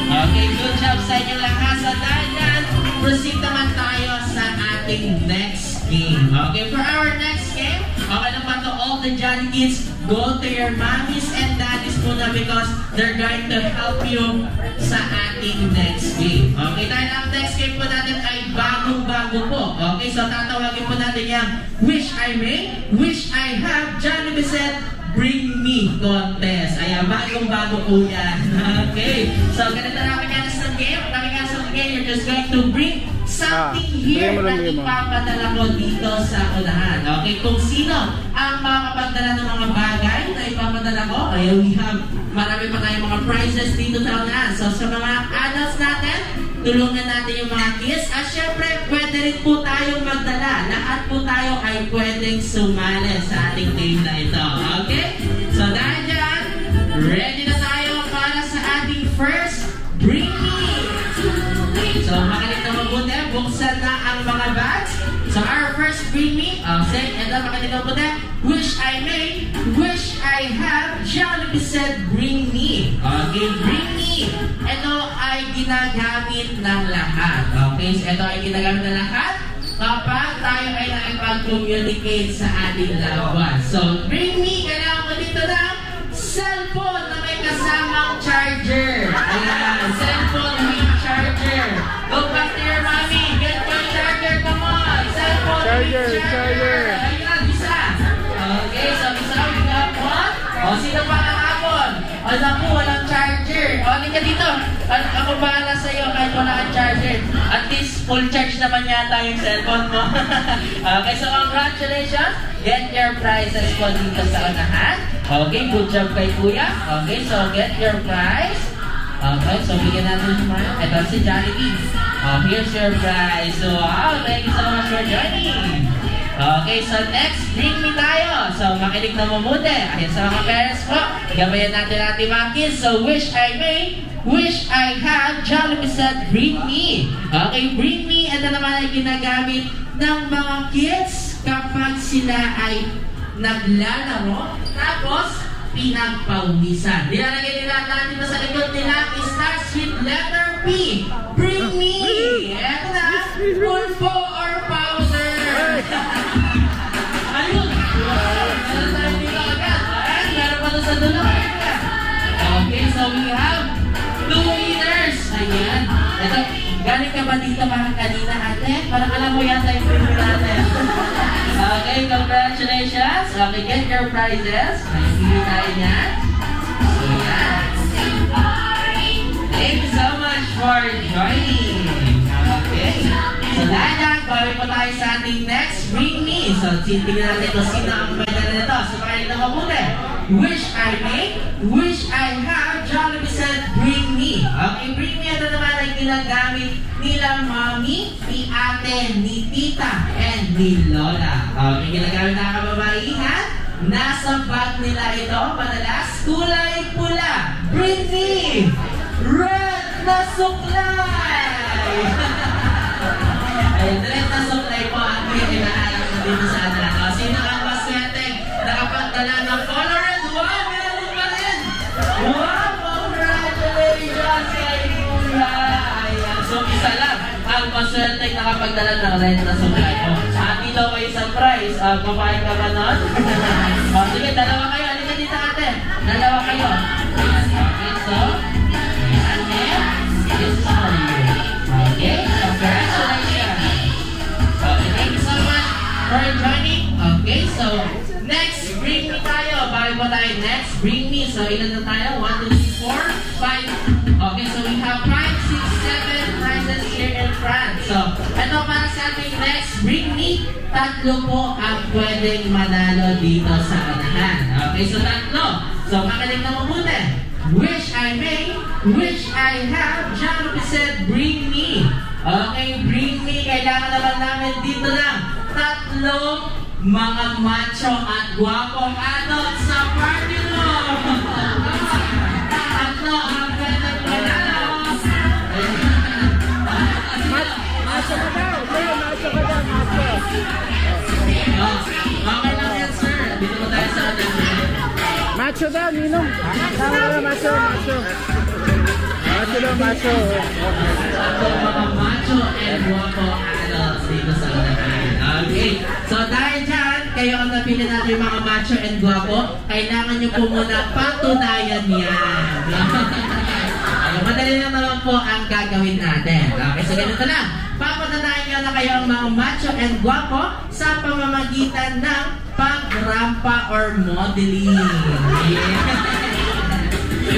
Speaker 6: Okay, good job sa inyo lahat. So dahil yan, proceed naman tayo sa ating next game. Okay, for our next game, okay naman to all the Jolly Kids, go to your mommies and daddies muna because they're going to help you sa ating next game. Okay, dahil ang next game po natin ay bagong-bago po. Okay, so tatawagin po natin yung Wish I May, Wish I Have, Jollibee said, Bring Me Contest. Ayan, bagong-bago po yan. Okay, so ganito na mechanics ng game. Mechanics ng game, you're just going to bring something here na ipapadala ko dito sa unahan. Okay, kung sino ang makakapagdala ng mga bagay na ipapadala ko, ayan, we have marami pa tayong mga prizes dito sa unahan. So sa mga adults natin, tulungan natin yung mga kids. At syempre, pwede rin po tayong magdala. Lahat po tayo ay pwedeng sumali sa ating game na ito. Okay? So dahil dyan, ready na tayo para sa ating first Bring Me! So makalit na mabuti, buksan na ang mga next, bring me. Say, and then makikita po tayo. Wish I may, wish I have. Jollibee said, bring me. Okay, bring me. Ito ay ginagamit ng lahat. Okay, so ito ay ginagamit ng lahat kapag tayo ay nakipag-communicate sa ating loved ones. So, bring me. Kailangan ko dito ng cellphone na may kasamang charger. Ayan, cellphone with charger. Go back to your mommy. Get your charger, come on. Cellphone with charger. Ayan, isa. Okay, so isa, we got one. O, sino pa nakapon? O, naku, walang charger. O, hindi ka dito. Ako bahala sa'yo kahit wala kang charger. At least, full charge naman yata yung cellphone mo. Okay, so congratulations. Get your prizes po dito sa unahan. Okay, good job kay Kuya. Okay, so get your prize. Okay, so bigyan natin yung mga. Ito si Jollibee. Here's your prize. So, wow, thank you so much for joining. Okay, so next, bring me tayo. So, makinig na mabuti. Ayan sa mga parents po. Gabayan natin ating mga kids. So, wish I may, wish I have. Jollibee said, bring me. Okay, bring me. Ito naman ay ginagamit ng mga kids kapag sila ay naglalaro. Tapos, pinagpawisan. Nilalagay nila natin na sa likod nila. It starts with letter P. Bring me. Ito na. Pulpo or powder. Ayun. Meron tayo dito agad. Ayan, meron pa doon sa dulo. Okay, so we have 2 winners. Ayan. Ito, galing ka ba dito mga kanina, ate? Parang alam mo yata yung preview natin. Okay, congratulations. Okay, get your prizes. Naisili tayo niyan. So, yan. Thank you so much for joining. Okay. So, dahil bawin po tayo sa ating next Bring Me. So, tingnan natin kung sino ang medal nito. So, pakinig na mabuti. Wish I may, wish I have. Jollibee said, bring me. Okay, bring me. Ito naman ay ginagamit nila mami, ni ate, ni tita, and ni lola. Okay, ginagamit na kababaihan. Nasa bag nila ito, madalas kulay pula. Bring me. Red na suklay. Ayun, red na suklay po ang hinahanap na dito sa atin. O, sino ang maswerte nakapagdala ng color red? Wow, meron pa rin! Wow, congratulations kay Kuya! Ayan, so isa lang ang maswerte nakapagdala ng red na suklay. O, ati daw kayo sa prize. Papayag ka ba nun? O, sige, dalawa kayo. Halika dito ate. Dalawa kayo. Okay, so, this is for you. Okay, congratulations. Okay, thank you so much for joining. Okay, so next, bring me tayo. Bago po tayo next, bring me. So ilan na tayo? 1, 2, 3, 4, 5. Okay, so we have 5, 6, 7 prizes here in front. So, ito para sa ating next, bring me. 3 po ang pwedeng manalo dito sa unahan. Okay, so 3. So, makinig na mabuti. Wish I may, wish I have. Jollibee said, bring me. Okay, bring me. Kailangan naman namin dito lang 3 mga macho at gwapong adult sa party mo. 3 ang pwede manalo.
Speaker 1: Macho ka daw. Macho ka daw.
Speaker 6: Okay lang yan, sir. Dito mo tayo sa atin.
Speaker 1: Macho daw, Ninong. Tama na, macho. Macho daw, macho.
Speaker 6: So, mga macho and guwapo adults dito sa unahan. Okay. So, dahil dyan, kayo ang napili natin yung mga macho and guwapo, kailangan nyo po muna patunayan yan. Ayun, madali lang naman po ang gagawin natin. Okay, so ganito lang. Papatunayan nyo na kayo ang mga macho and guwapo sa pamamagitan ng pagrampa or modeling.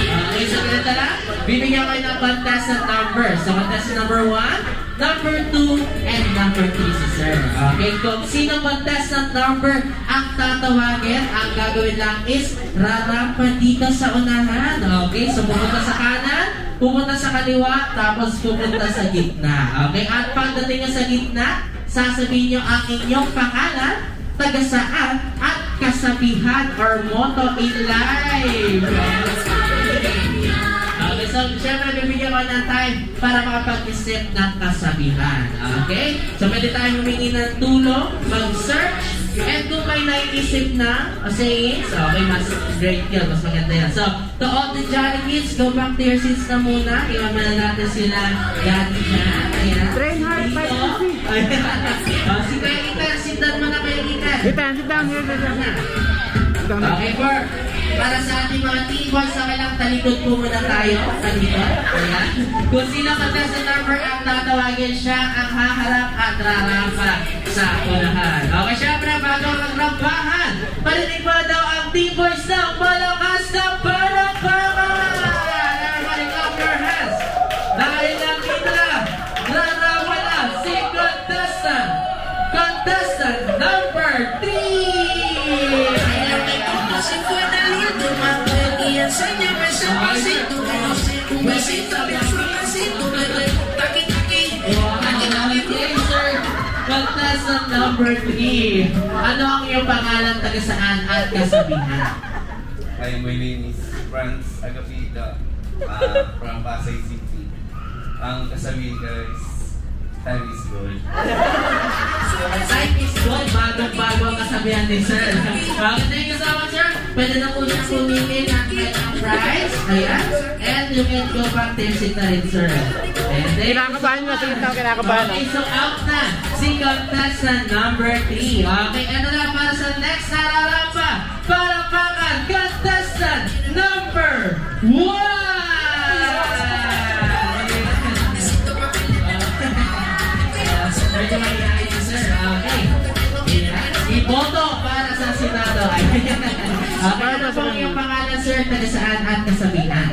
Speaker 6: Okay, so ganito lang. Bibigyan kayo ng contestant number. So, contestant number 1, number 2, and number 3 si sir. Okay, kung sino contestant number ang tatawagin, ang gagawin lang is rarampa dito sa unahan. Okay, so pupunta sa kanan, pupunta sa kaliwa, tapos pupunta sa gitna. Okay, at pagdating nyo sa gitna, sasabihin nyo ang inyong pangalan, taga saan, at kasabihan or motto in life. Okay, so So, syempre, bibigyan ko ng time para makapag-isip ng kasabihan. Okay? So, pwede tayong humingi ng tulong, mag-search, and kung may naiisip na sayings, okay, mas great yun, mas maganda yan. So, to all the Jolly Kids, go back to your seats na muna. Iwan na natin sila Daddy dyan. Ayan.
Speaker 1: Train hard, fight to see.
Speaker 6: Ayan. Si Kuya Itan, sit down muna Kuya Itan.
Speaker 1: Sit down, sit down. Here, sit down.
Speaker 6: Okay, para sa ating mga teen boys, okay lang, talikod po muna tayo. Talikod. Ayan. Kung sino contestant number ang tatawagin, siya ang haharap at rarampa sa unahan. Okay, syempre, bago mag-rampahan, parinig mo daw ang teen boys ng malakas na palakpakan! Everybody clap your hands! Dahil nakita, rarawa na si contestant number 3! Contestant number 3. Ano ang iyong pangalan, taga saan at kasabihan?
Speaker 7: Hi, my name is Franz Agapita from Pasay City. Ang kasabihin guys, time is gold.
Speaker 6: Time is gold. Bagong-bago ang kasabihan ni Sir. Okay, thank you so much, Sir. Pwede na po siya pumili ng kanyang prize. Ayan. And you can go back to your seat na rin, Sir.
Speaker 1: Kinakabahan nyo, sige tao kinakabahan.
Speaker 6: Okay, so out na si contestant number 3. Okay, ano na para sa next na rarampa? Palakpakan, contestant number 1! Medyo mahihayin, Sir. Okay. Iboto para sa Senado. Okay, ano po yung pangalan, Sir? Taga saan at kasabihan?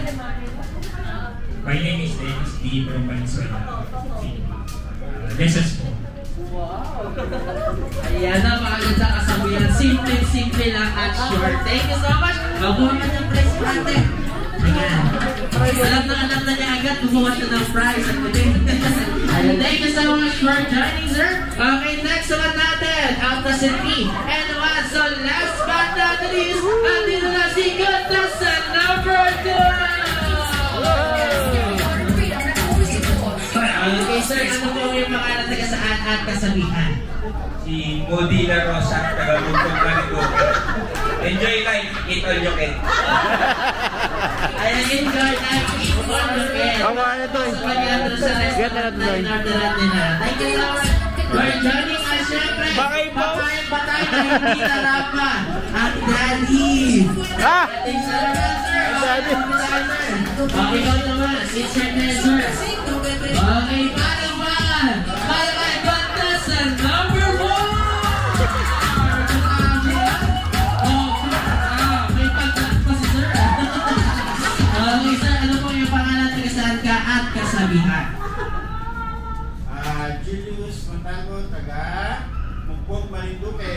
Speaker 8: My name is Dennis D. from Venezuela. Lessons po.
Speaker 6: Wow! Ayan na, makaganda kasabihan. Simple lang at short. Thank you so much. Mabuha ka ng prize natin. Ayan. Alam na niya agad, kumuha siya ng prize. Thank you so much for joining, sir. Okay, next naman natin, out na si P. And one, so last but not least, andito na si contestant number 2! Okay, sir, ano po yung pangalan, taga saan at kasabihan?
Speaker 8: Si Modina Rosa, taga Lugtong Manito. Enjoy life, eat all you can.
Speaker 6: Ayan, enjoy life, eat all you can.
Speaker 1: Ang mga ito eh. Get na natin.
Speaker 6: Thank you so much for joining us, syempre. Pakain pa tayo na hindi narapa. Ang Daddy. Ating salamat, sir.
Speaker 1: Daddy.
Speaker 6: Okay, ikaw naman. It's your pleasure. Okay, palakpakan. Palakpakan, contestant number 1! May pagkat pa si sir. Okay, sir, ano po yung pangalan, taga saan ka at kasabihan?
Speaker 4: Julius Montalvo, taga Mugpog, Marinduque.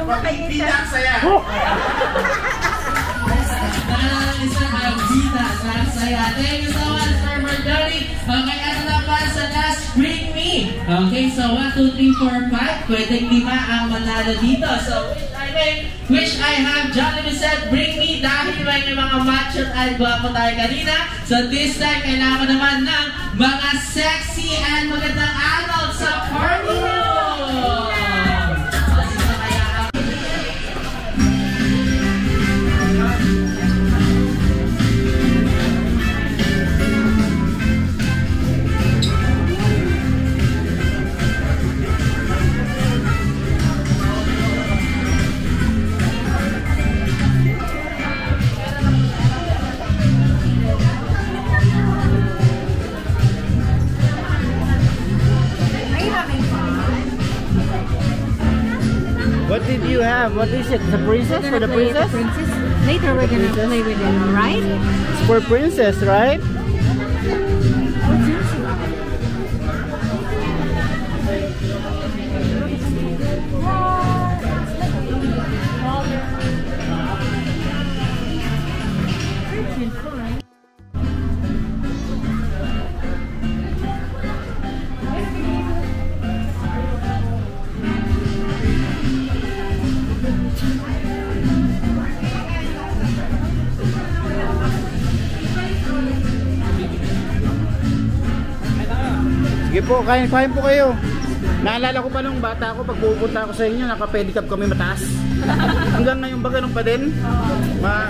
Speaker 4: Pag-ibida ang saya.
Speaker 6: Sir, Abita, saya. Thank you so much, Sir Marjorie. Okay, ano na pa sa last Bring Me? Okay, so 1, 2, 3, 4, 5. Pwedeng 5 ang manalo dito. So, which I have Jollibee said, Bring Me, dahil may mga macho at guwapo tayo kanina. So this time, kailangan naman ng mga sexy and magandang adult sa party room.
Speaker 1: What did you have? What is it? The princess? For the princess?
Speaker 2: Later we're gonna play with it, right?
Speaker 1: It's for princess, right? Sige po, kain po kayo. Naalala ko pa nung bata ako, pag pupunta ako sa inyo, naka-pedicab kami mataas. Hanggang ngayon ba ganun pa din?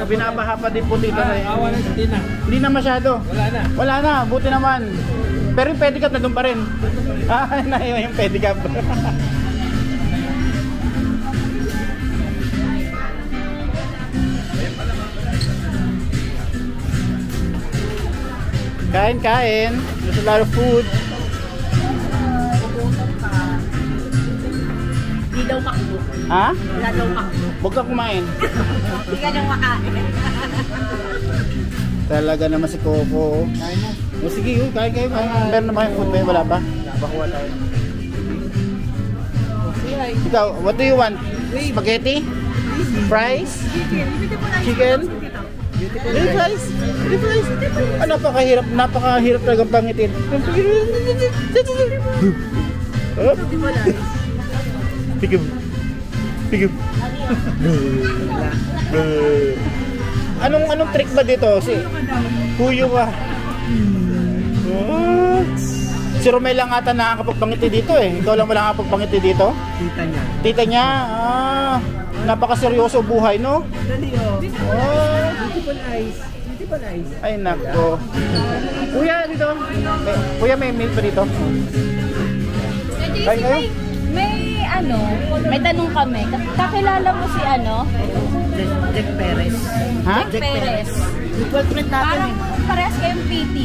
Speaker 1: Binabaha pa din po tita. Hindi na masyado. Wala na, buti naman. Pero yung pedicab na doon pa rin. Naiwan yung pedicab. Kain. There's a lot of food.
Speaker 2: Hindi daw makbo.
Speaker 1: Ha?
Speaker 2: Wala daw makbo.
Speaker 1: Huwag kang kumain.
Speaker 2: Hindi ka daw makain.
Speaker 1: Talaga naman si Coco. Kain mo. O sige, kain kayo. Meron na ba yung food ba? Wala pa? Bakuha tayo. Ikaw, what do you want? Spaghetti? Fries? Chicken? Fries? Napakahirap talagang pangitin. Pigib. Anong trick ba dito? Kuyo ka. Si Romel lang ata nakakapagpangiti dito eh. Ikaw lang wala nakakapagpangiti dito? Tita niya. Napakaseryoso buhay, no?
Speaker 5: Beautiful eyes.
Speaker 1: Ay nako. Kuya dito. Kuya may milk pa dito.
Speaker 9: May tanong kami. Kakilala mo si
Speaker 5: Jack Perez.
Speaker 1: Ha?
Speaker 9: Jack Perez.
Speaker 5: Equal friend natin
Speaker 9: Parang parehas kayong PT.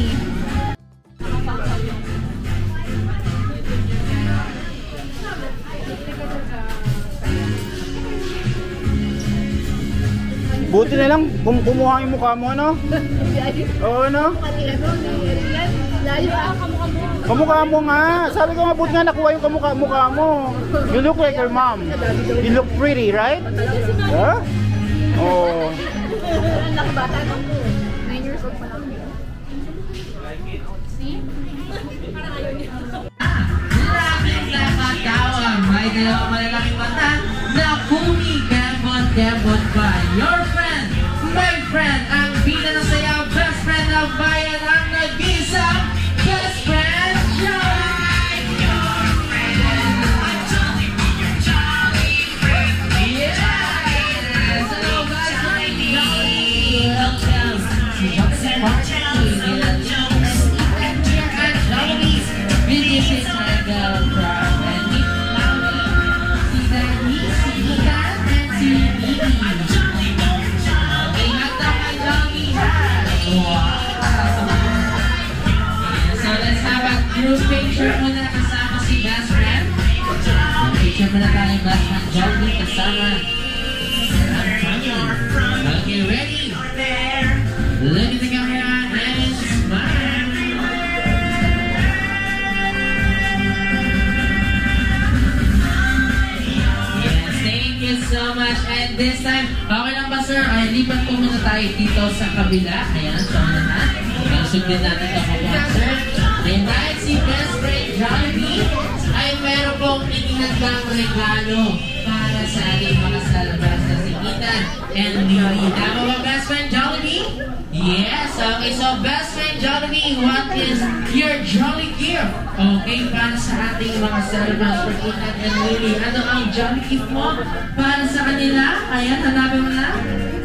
Speaker 1: Buti na lang kumuha yung mukha mo, ano? Oo, ano? Kamukha mo nga. Sabi ko nga, buti nga nakuha yung mukha mo. You look like your mom. You look pretty, right? Huh? Oh.
Speaker 9: Nakabata ko. 9 years old pa lang. See? Parang ayaw niya.
Speaker 6: Laging nakatawa, may dalawang malalaking mata na kumikembot-kembot pa. Your friend, my friend, ang bida ng sayaw, best friend ng bayan, ang nag-isang best friend, Johnny! Yes! Hello, best friend, Johnny! Welcome to this is my girlfriend, and we see that we see that and see me. Okay, hotdog and doggy hat. Wow! So let's have a group picture muna kasama si best friend. Picture muna tayo best friend Johnny kasama ang family. Okay, ready? Look at the camera and smile. So much, and this time, okay lang ba sir? Ay, lipat po muna tayo dito sa kabila. Ayan, so naman. Sugdin natin ito po mga sir. And dahil si best friend Jollibee ay meron pong inihandang regalo para sa ating mga salabas na si Ethan and Lily. Tama ba best friend Jollibee? Yes, okay. So best friend Jollibee, what is your jolly gift? Okay, para sa ating mga salabas for Ethan and Lily. Ano ang jolly gift mo para sa kanila? Ayan, hanapin mo na.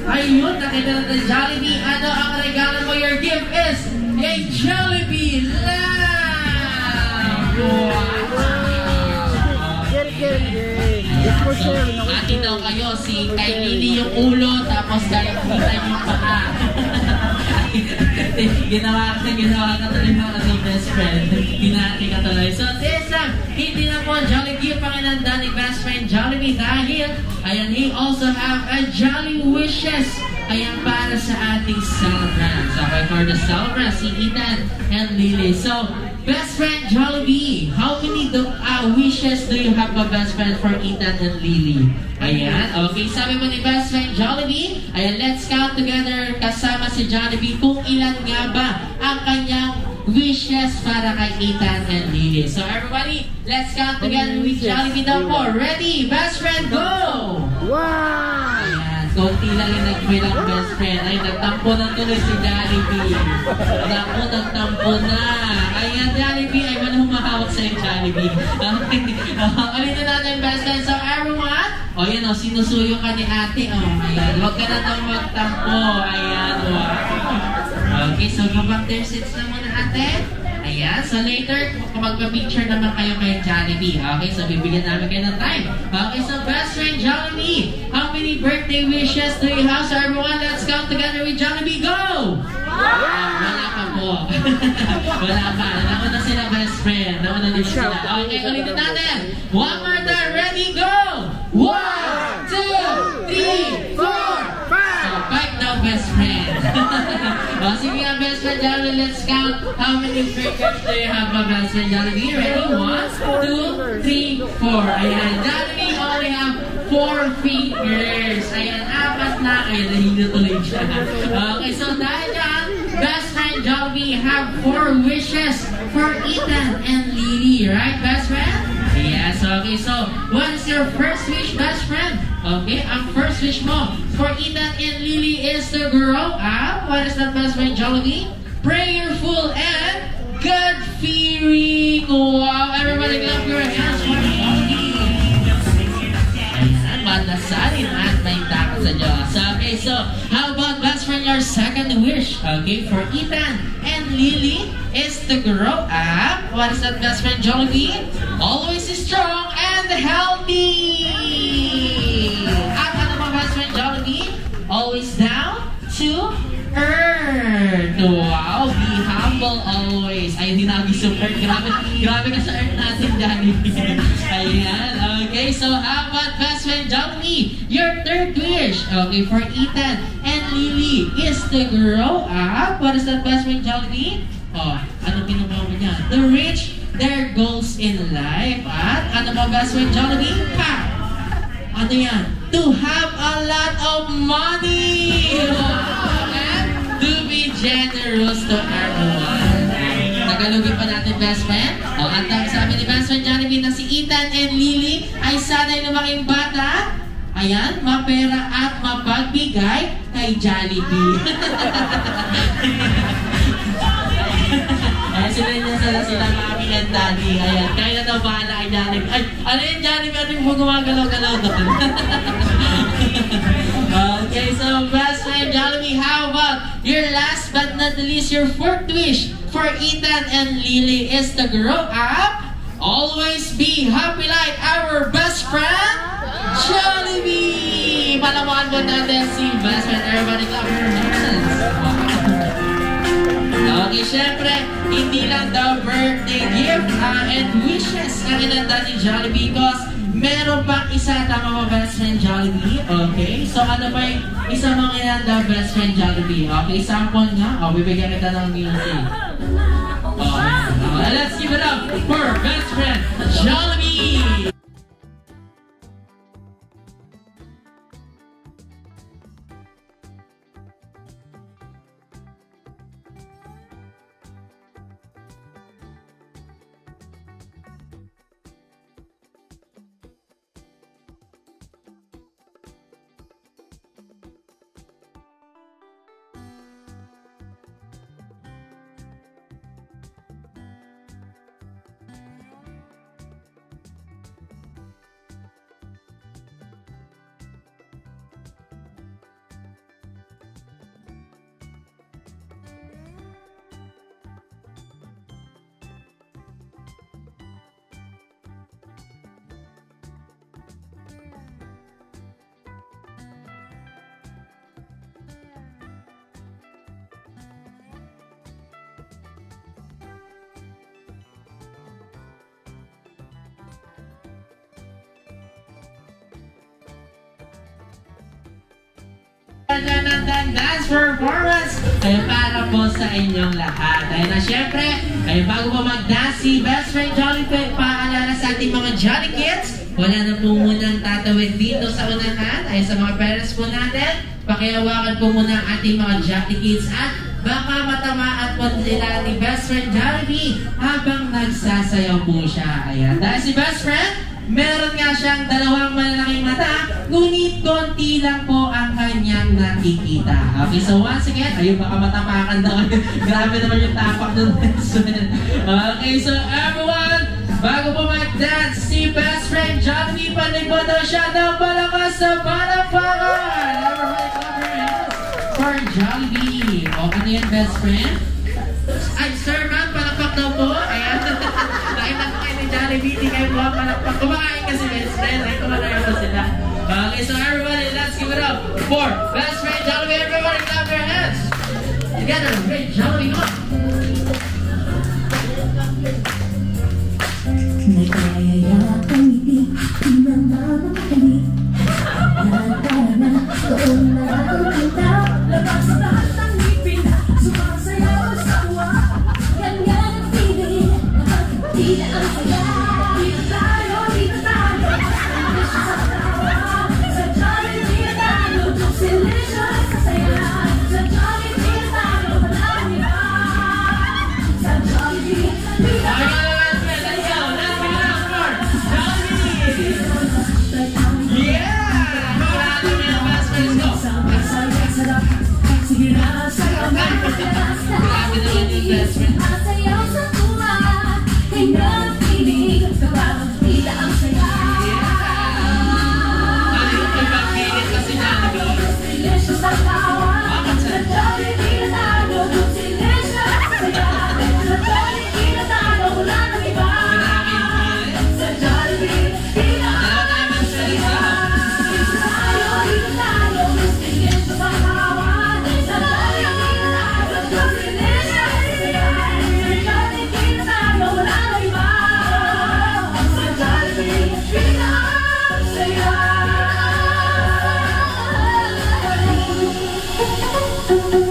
Speaker 6: Ayun, nakita natin Jollibee. Ano ang regalo mo? Your gift is a Jollibee lamp! Wow!
Speaker 1: Just for sharing.
Speaker 6: Atin daw kayo, si kay Lily yung ulo, tapos kay Ethan yung paa. Ginawa ka tuloy mga si best friend. Hinati ka tuloy. So this time, hindi na po Jolly Gift ang inanda ni best friend Jollibee dahil ayan, he also have a Jolly Wishes. Ayan, para sa ating celebrants. Okay, for the celebrants, si Ethan and Lily. So, best friend Jollibee, how many wishes do you have a best friend for Ethan and Lily? Ayan, okay, sabi mo ni best friend Jollibee, ayan, let's count together kasama si Jollibee kung ilan nga ba ang kanyang wishes para kay Ethan and Lily. So everybody, let's count together with Jollibee daw po. Ready? Best friend, go!
Speaker 1: Wow!
Speaker 6: Ayan, konti lang yung nagbilang best friend. Ay, nagtampo na tuloy si Jollibee. Naku, nagtampo na. Ayan, Jollibee, ay man humahawak po sa Jollibee. Okay. Ulitin natin best friend. So everyone, o yun o, sinusuyo ka ni ate. Ayan. Huwag ka na daw magtampo. Ayan, wow. Okay, so go back their seats na muna ate. Ayan, so later, magpa-picture naman kayo kay Jollibee. Okay, so bibigyan namin kayo ng time. Okay, so best friend Jollibee, how many birthday wishes do you have? So everyone, let's count together with Jollibee. Go! Wala pa po. Wala pa. Nauna sila best friend. Nauna din sila. Okay, ulitin natin. One more time. Ready, go! 1, 2, 3, 4, 5! Five now, best friend. Sige nga, best friend Jollibee, let's count how many fingers do you have, best friend Jollibee. Ready? 1, 2, 3, 4. Ayan, Jollibee only have 4 fingers. Ayan, 4 na. Ayan, nahilo tuloy siya. Okay, so dahil dyan, best friend Jollibee have 4 wishes for Ethan and Lily. Right, best friend? Yes, okay. So, what is your first wish, best friend? Okay, ang first wish mo for Ethan and Lily is to grow up. What is that, best friend Jollibee? Prayerful and God-fearing. Wow, everybody clap your hands for Jollibee. Ayan, madasalin at may takot sa Diyos. Okay, so, how about best friend your second wish? Okay, for Ethan and Lily is to grow up. What is that, best friend Jollibee? Always strong and healthy. At ano ba, best friend Jollibee? Always down to earth. Wow, be humble always. Ay, hindi na super. Grabe ka sa earth natin, Jollibee. Ayan, okay. So, how about best friend Jollibee? Your third wish, okay, for Ethan and Lily is to grow up. What is that, best friend Jollibee? Oh, ano pinubaw mo niyan? To reach their goals in life. At ano ba, best friend Jollibee? Pa! Ano yan? To have a lot of money! And to be generous to everyone. Tagalogin pa natin, best friend. O, at ang sabi ni best friend Jollibee na si Ethan and Lily ay sana'y lumaking bata. Ayan, mapera at mapagbigay kay Jollibee. Ayan, sila mami and daddy. Ayan, kaya na daw bahala kay Jollibee. Ay, ano yun, Jollibee? Ano yung gumagalaw-galaw doon? Okay, so best friend Jollibee, how about your last but not the least, your fourth wish for Ethan and Lily is to grow up, always be happy like our best friend Jollibee! Palawakan mo natin si best friend. Everybody clap your hands. Okay, syempre, hindi lang daw birthday gift and wishes ang inanda ni Jollibee because meron pang isa, tama mo, best friend Jollibee? Okay, so ano ba yung isa mong inanda, best friend Jollibee? Okay, sample nga. O, bibigyan kita ng music. Okay, let's give it up for best friend Jollibee! Ng dance performance ay para po sa inyong lahat. Dahil na syempre, ay bago po mag-dance si best friend Jollibee, paalala sa ating mga Jolly Kids, wala na po munang tatawid dito sa unahan. Ay sa mga parents po natin, pakihawakan po muna ang ating mga Jolly Kids at baka matamaan po sila ni best friend Jollibee habang nagsasayaw po siya. Ayan. Dahil si best friend, meron nga siyang dalawang malalaking mata, ngunit konti lang po ang kanyang nakikita. Okay, so once again, ayun, baka matapakan daw. Grabe naman yung tapak ng best friend. Okay, so everyone, Bago po mag-dance, si best friend Johnny, paligod daw siya ng malakas na palakpakan! Everybody clap your hands for Jollibee. O, ano yan, best friend? Ay, sir, ma'am, palakpak daw po. Ayan. Nakita ko kayo ni Jollibee, di kayo po palakpak. Kumakain kasi best friend. Ay, kumakain po sila. Okay, so everybody, let's give it up for best friend Jollibee. Everybody clap your hands. Together, great Jollibee, come on.
Speaker 3: Nagkayayakang ngiti, di na mamamakali. Nagkaya na, doon na akong kita. Labas sa lahat ng ngipin, sumasayaw sa uwa. Ganyan ang feeling, nakakiti na ang saya. Dito tayo, dito tayo. English sa tawa, sa Jollibee na tayo. Delicious sa saya, sa Jollibee na tayo. Walang iba, sa Jollibee na tayo.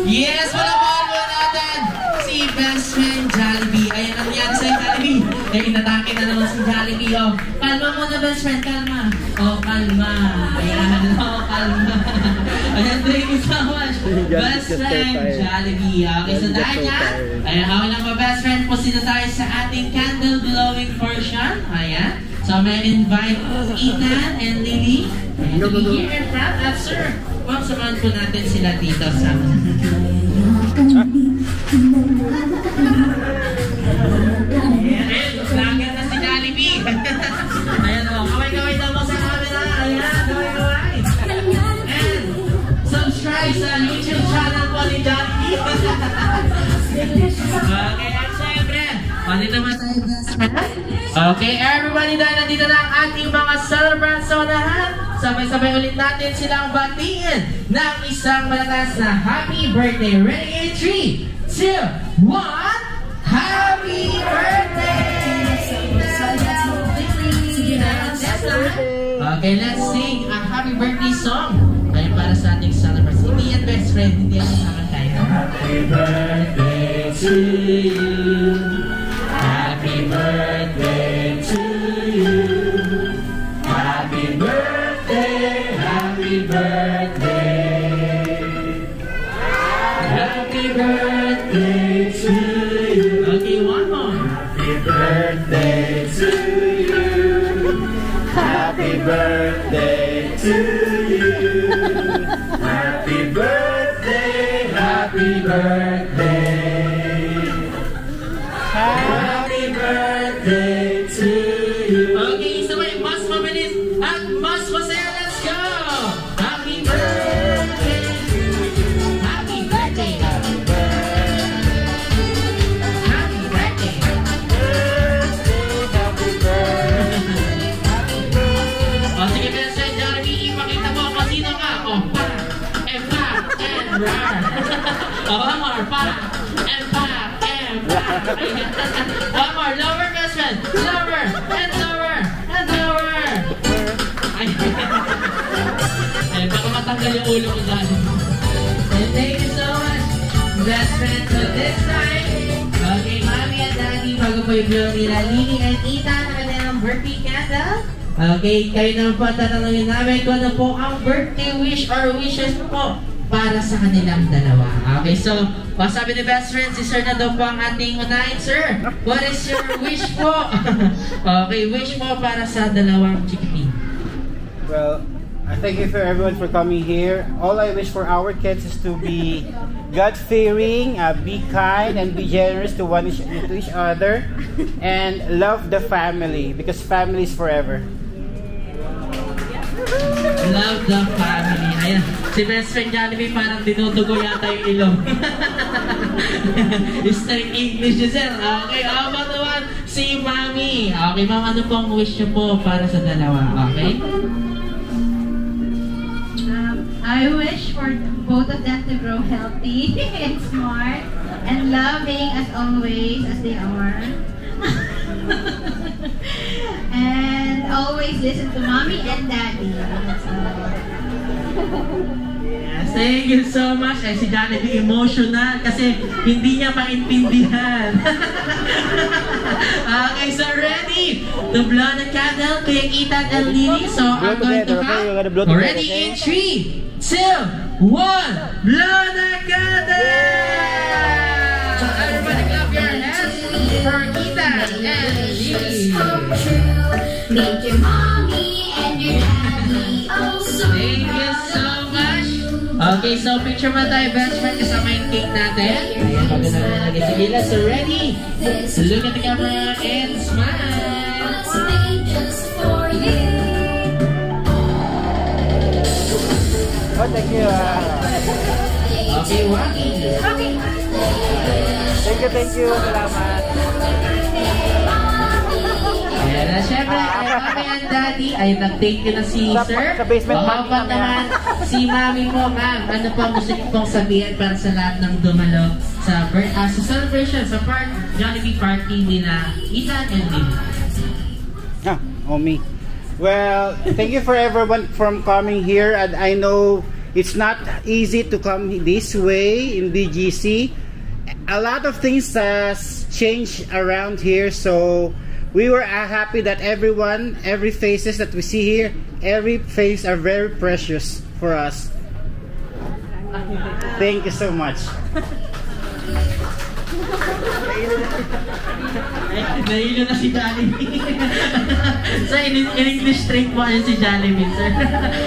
Speaker 6: Yes, palapakan mo natin si best friend Jollibee. Ayan ang nangyari sa'yo, Jollibee. Eh, inatake na naman si Jollibee. Oh, kalma muna, best friend, kalma. Oh, kalma. Ayan, oh, kalma. Ayan, thank you so much, best friend Jollibee. Okay, so dahil yan, ayan, okay lang ba, best friend, pusina tayo sa ating candle blowing portion. Ayan. So, may invite Ethan and Lily to be here in front. At sir, ma'am, samahan po natin sila dito sa ayan, vlogger na si Jollibee. Ayan o, kaway-kaway daw mo sa camera. Ayan, kaway-kaway. And subscribe sa YouTube channel po ni Jollibee. Okay, at syempre, dito ba tayo best friend? Okay, everybody, dahil nandito na ang ating mga celebrants sa unahan, sabay-sabay ulit natin silang batiin ng isang malakas na happy birthday. Ready in 3, 2, 1, happy birthday! Okay, let's sing a happy birthday song. Kaya para sa ating celebrants. Hindi yan best friend, hindi yan kasama tayo. Happy birthday to you. Happy birthday to you. Happy birthday, happy birthday. Happy birthday to you. Okay, one more. Happy birthday to you. Happy birthday to you. Happy birthday, happy birthday. Happy birthday to you. Okay, so may mas mabilis at mas masaya. Let's go! Happy birthday! Happy birthday! Happy birthday! Happy birthday! Happy birthday! O sige, best friend Jollibee, ipakita mo kung sino ka. O, pa, and pa, and rar. O, one more, pa, and pa, and rar. One more, lower best friend. Lower, and lower, and lower. Ay, baka matanggal yung ulo ko dyan. And thank you so much, best friend. So this time, okay, Mami and Daddy, bago po yung blow nila, Lily and Ethan, na kanilang birthday candle. Okay, kayo naman po tatanungin namin kung ano po ang birthday wish or wishes po para sa kanilang dalawa. Okay, so, sabi ni best friend, si Sir na daw po ang ating unahin. Sir, what is your wish po? Okay, wish po para sa dalawang chikiting.
Speaker 1: Well, I thank you for everyone for coming here. All I wish for our kids is to be God-fearing, be kind, and be generous to each other, and love the family because family is forever.
Speaker 6: Love the family. Ayan. Si best friend Jollibee parang dinudugo yata yung ilong. Straight English yun, sir. Okay, how about naman si Mami? Okay, ma'am, ano pong wish niyo po para sa dalawa? Okay?
Speaker 9: I wish for both of them to grow healthy and smart and loving as always as they are. And always listen to mommy and daddy.
Speaker 6: Yes, thank you so much. Ay, si Jollibee emotional kasi hindi niya maintindihan. Okay, so ready to blow the candle to Ethan and Lily. So I'm going to count. Ready in 3, 2, 1. Blow the candle! Everybody clap your hands for Ethan and Lily.
Speaker 3: Make your mommy and your daddy also.
Speaker 6: Thank you so much. Okay, so picture mo tayo, best friend, kasama yung cake natin. Ayan, bago na nalagay sa gila. So ready? Look at the camera and smile.
Speaker 3: It's made just for you.
Speaker 1: Oh, thank you.
Speaker 6: Okay, walking.
Speaker 1: Thank you. Salamat.
Speaker 6: Ayan na, syempre, ay mami and daddy, ay nag-thank you na si sir.
Speaker 1: Sa basement
Speaker 6: Habang naman, si mami mo, ma'am, ano pa gusto niyo pong sabihin para sa lahat ng dumalo sa celebration, sa Jollibee party nila Ethan and Lily?
Speaker 1: Me. Well, thank you for everyone from coming here, and I know it's not easy to come this way in BGC. A lot of things has changed around here, so we were happy that every faces that we see here, every face are very precious for us. Thank you so much.
Speaker 6: Nahilo na si Jollibee. So, in English straight po yan si Jollibee, sir.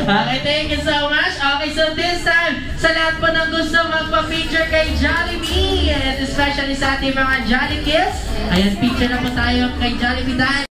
Speaker 6: Okay, thank you so much. Okay, so this time, sa lahat po ng gusto magpa-picture kay Jollibee, and especially sa ating mga Jolly Kids, ayan, picture na po tayo kay Jollibee dahil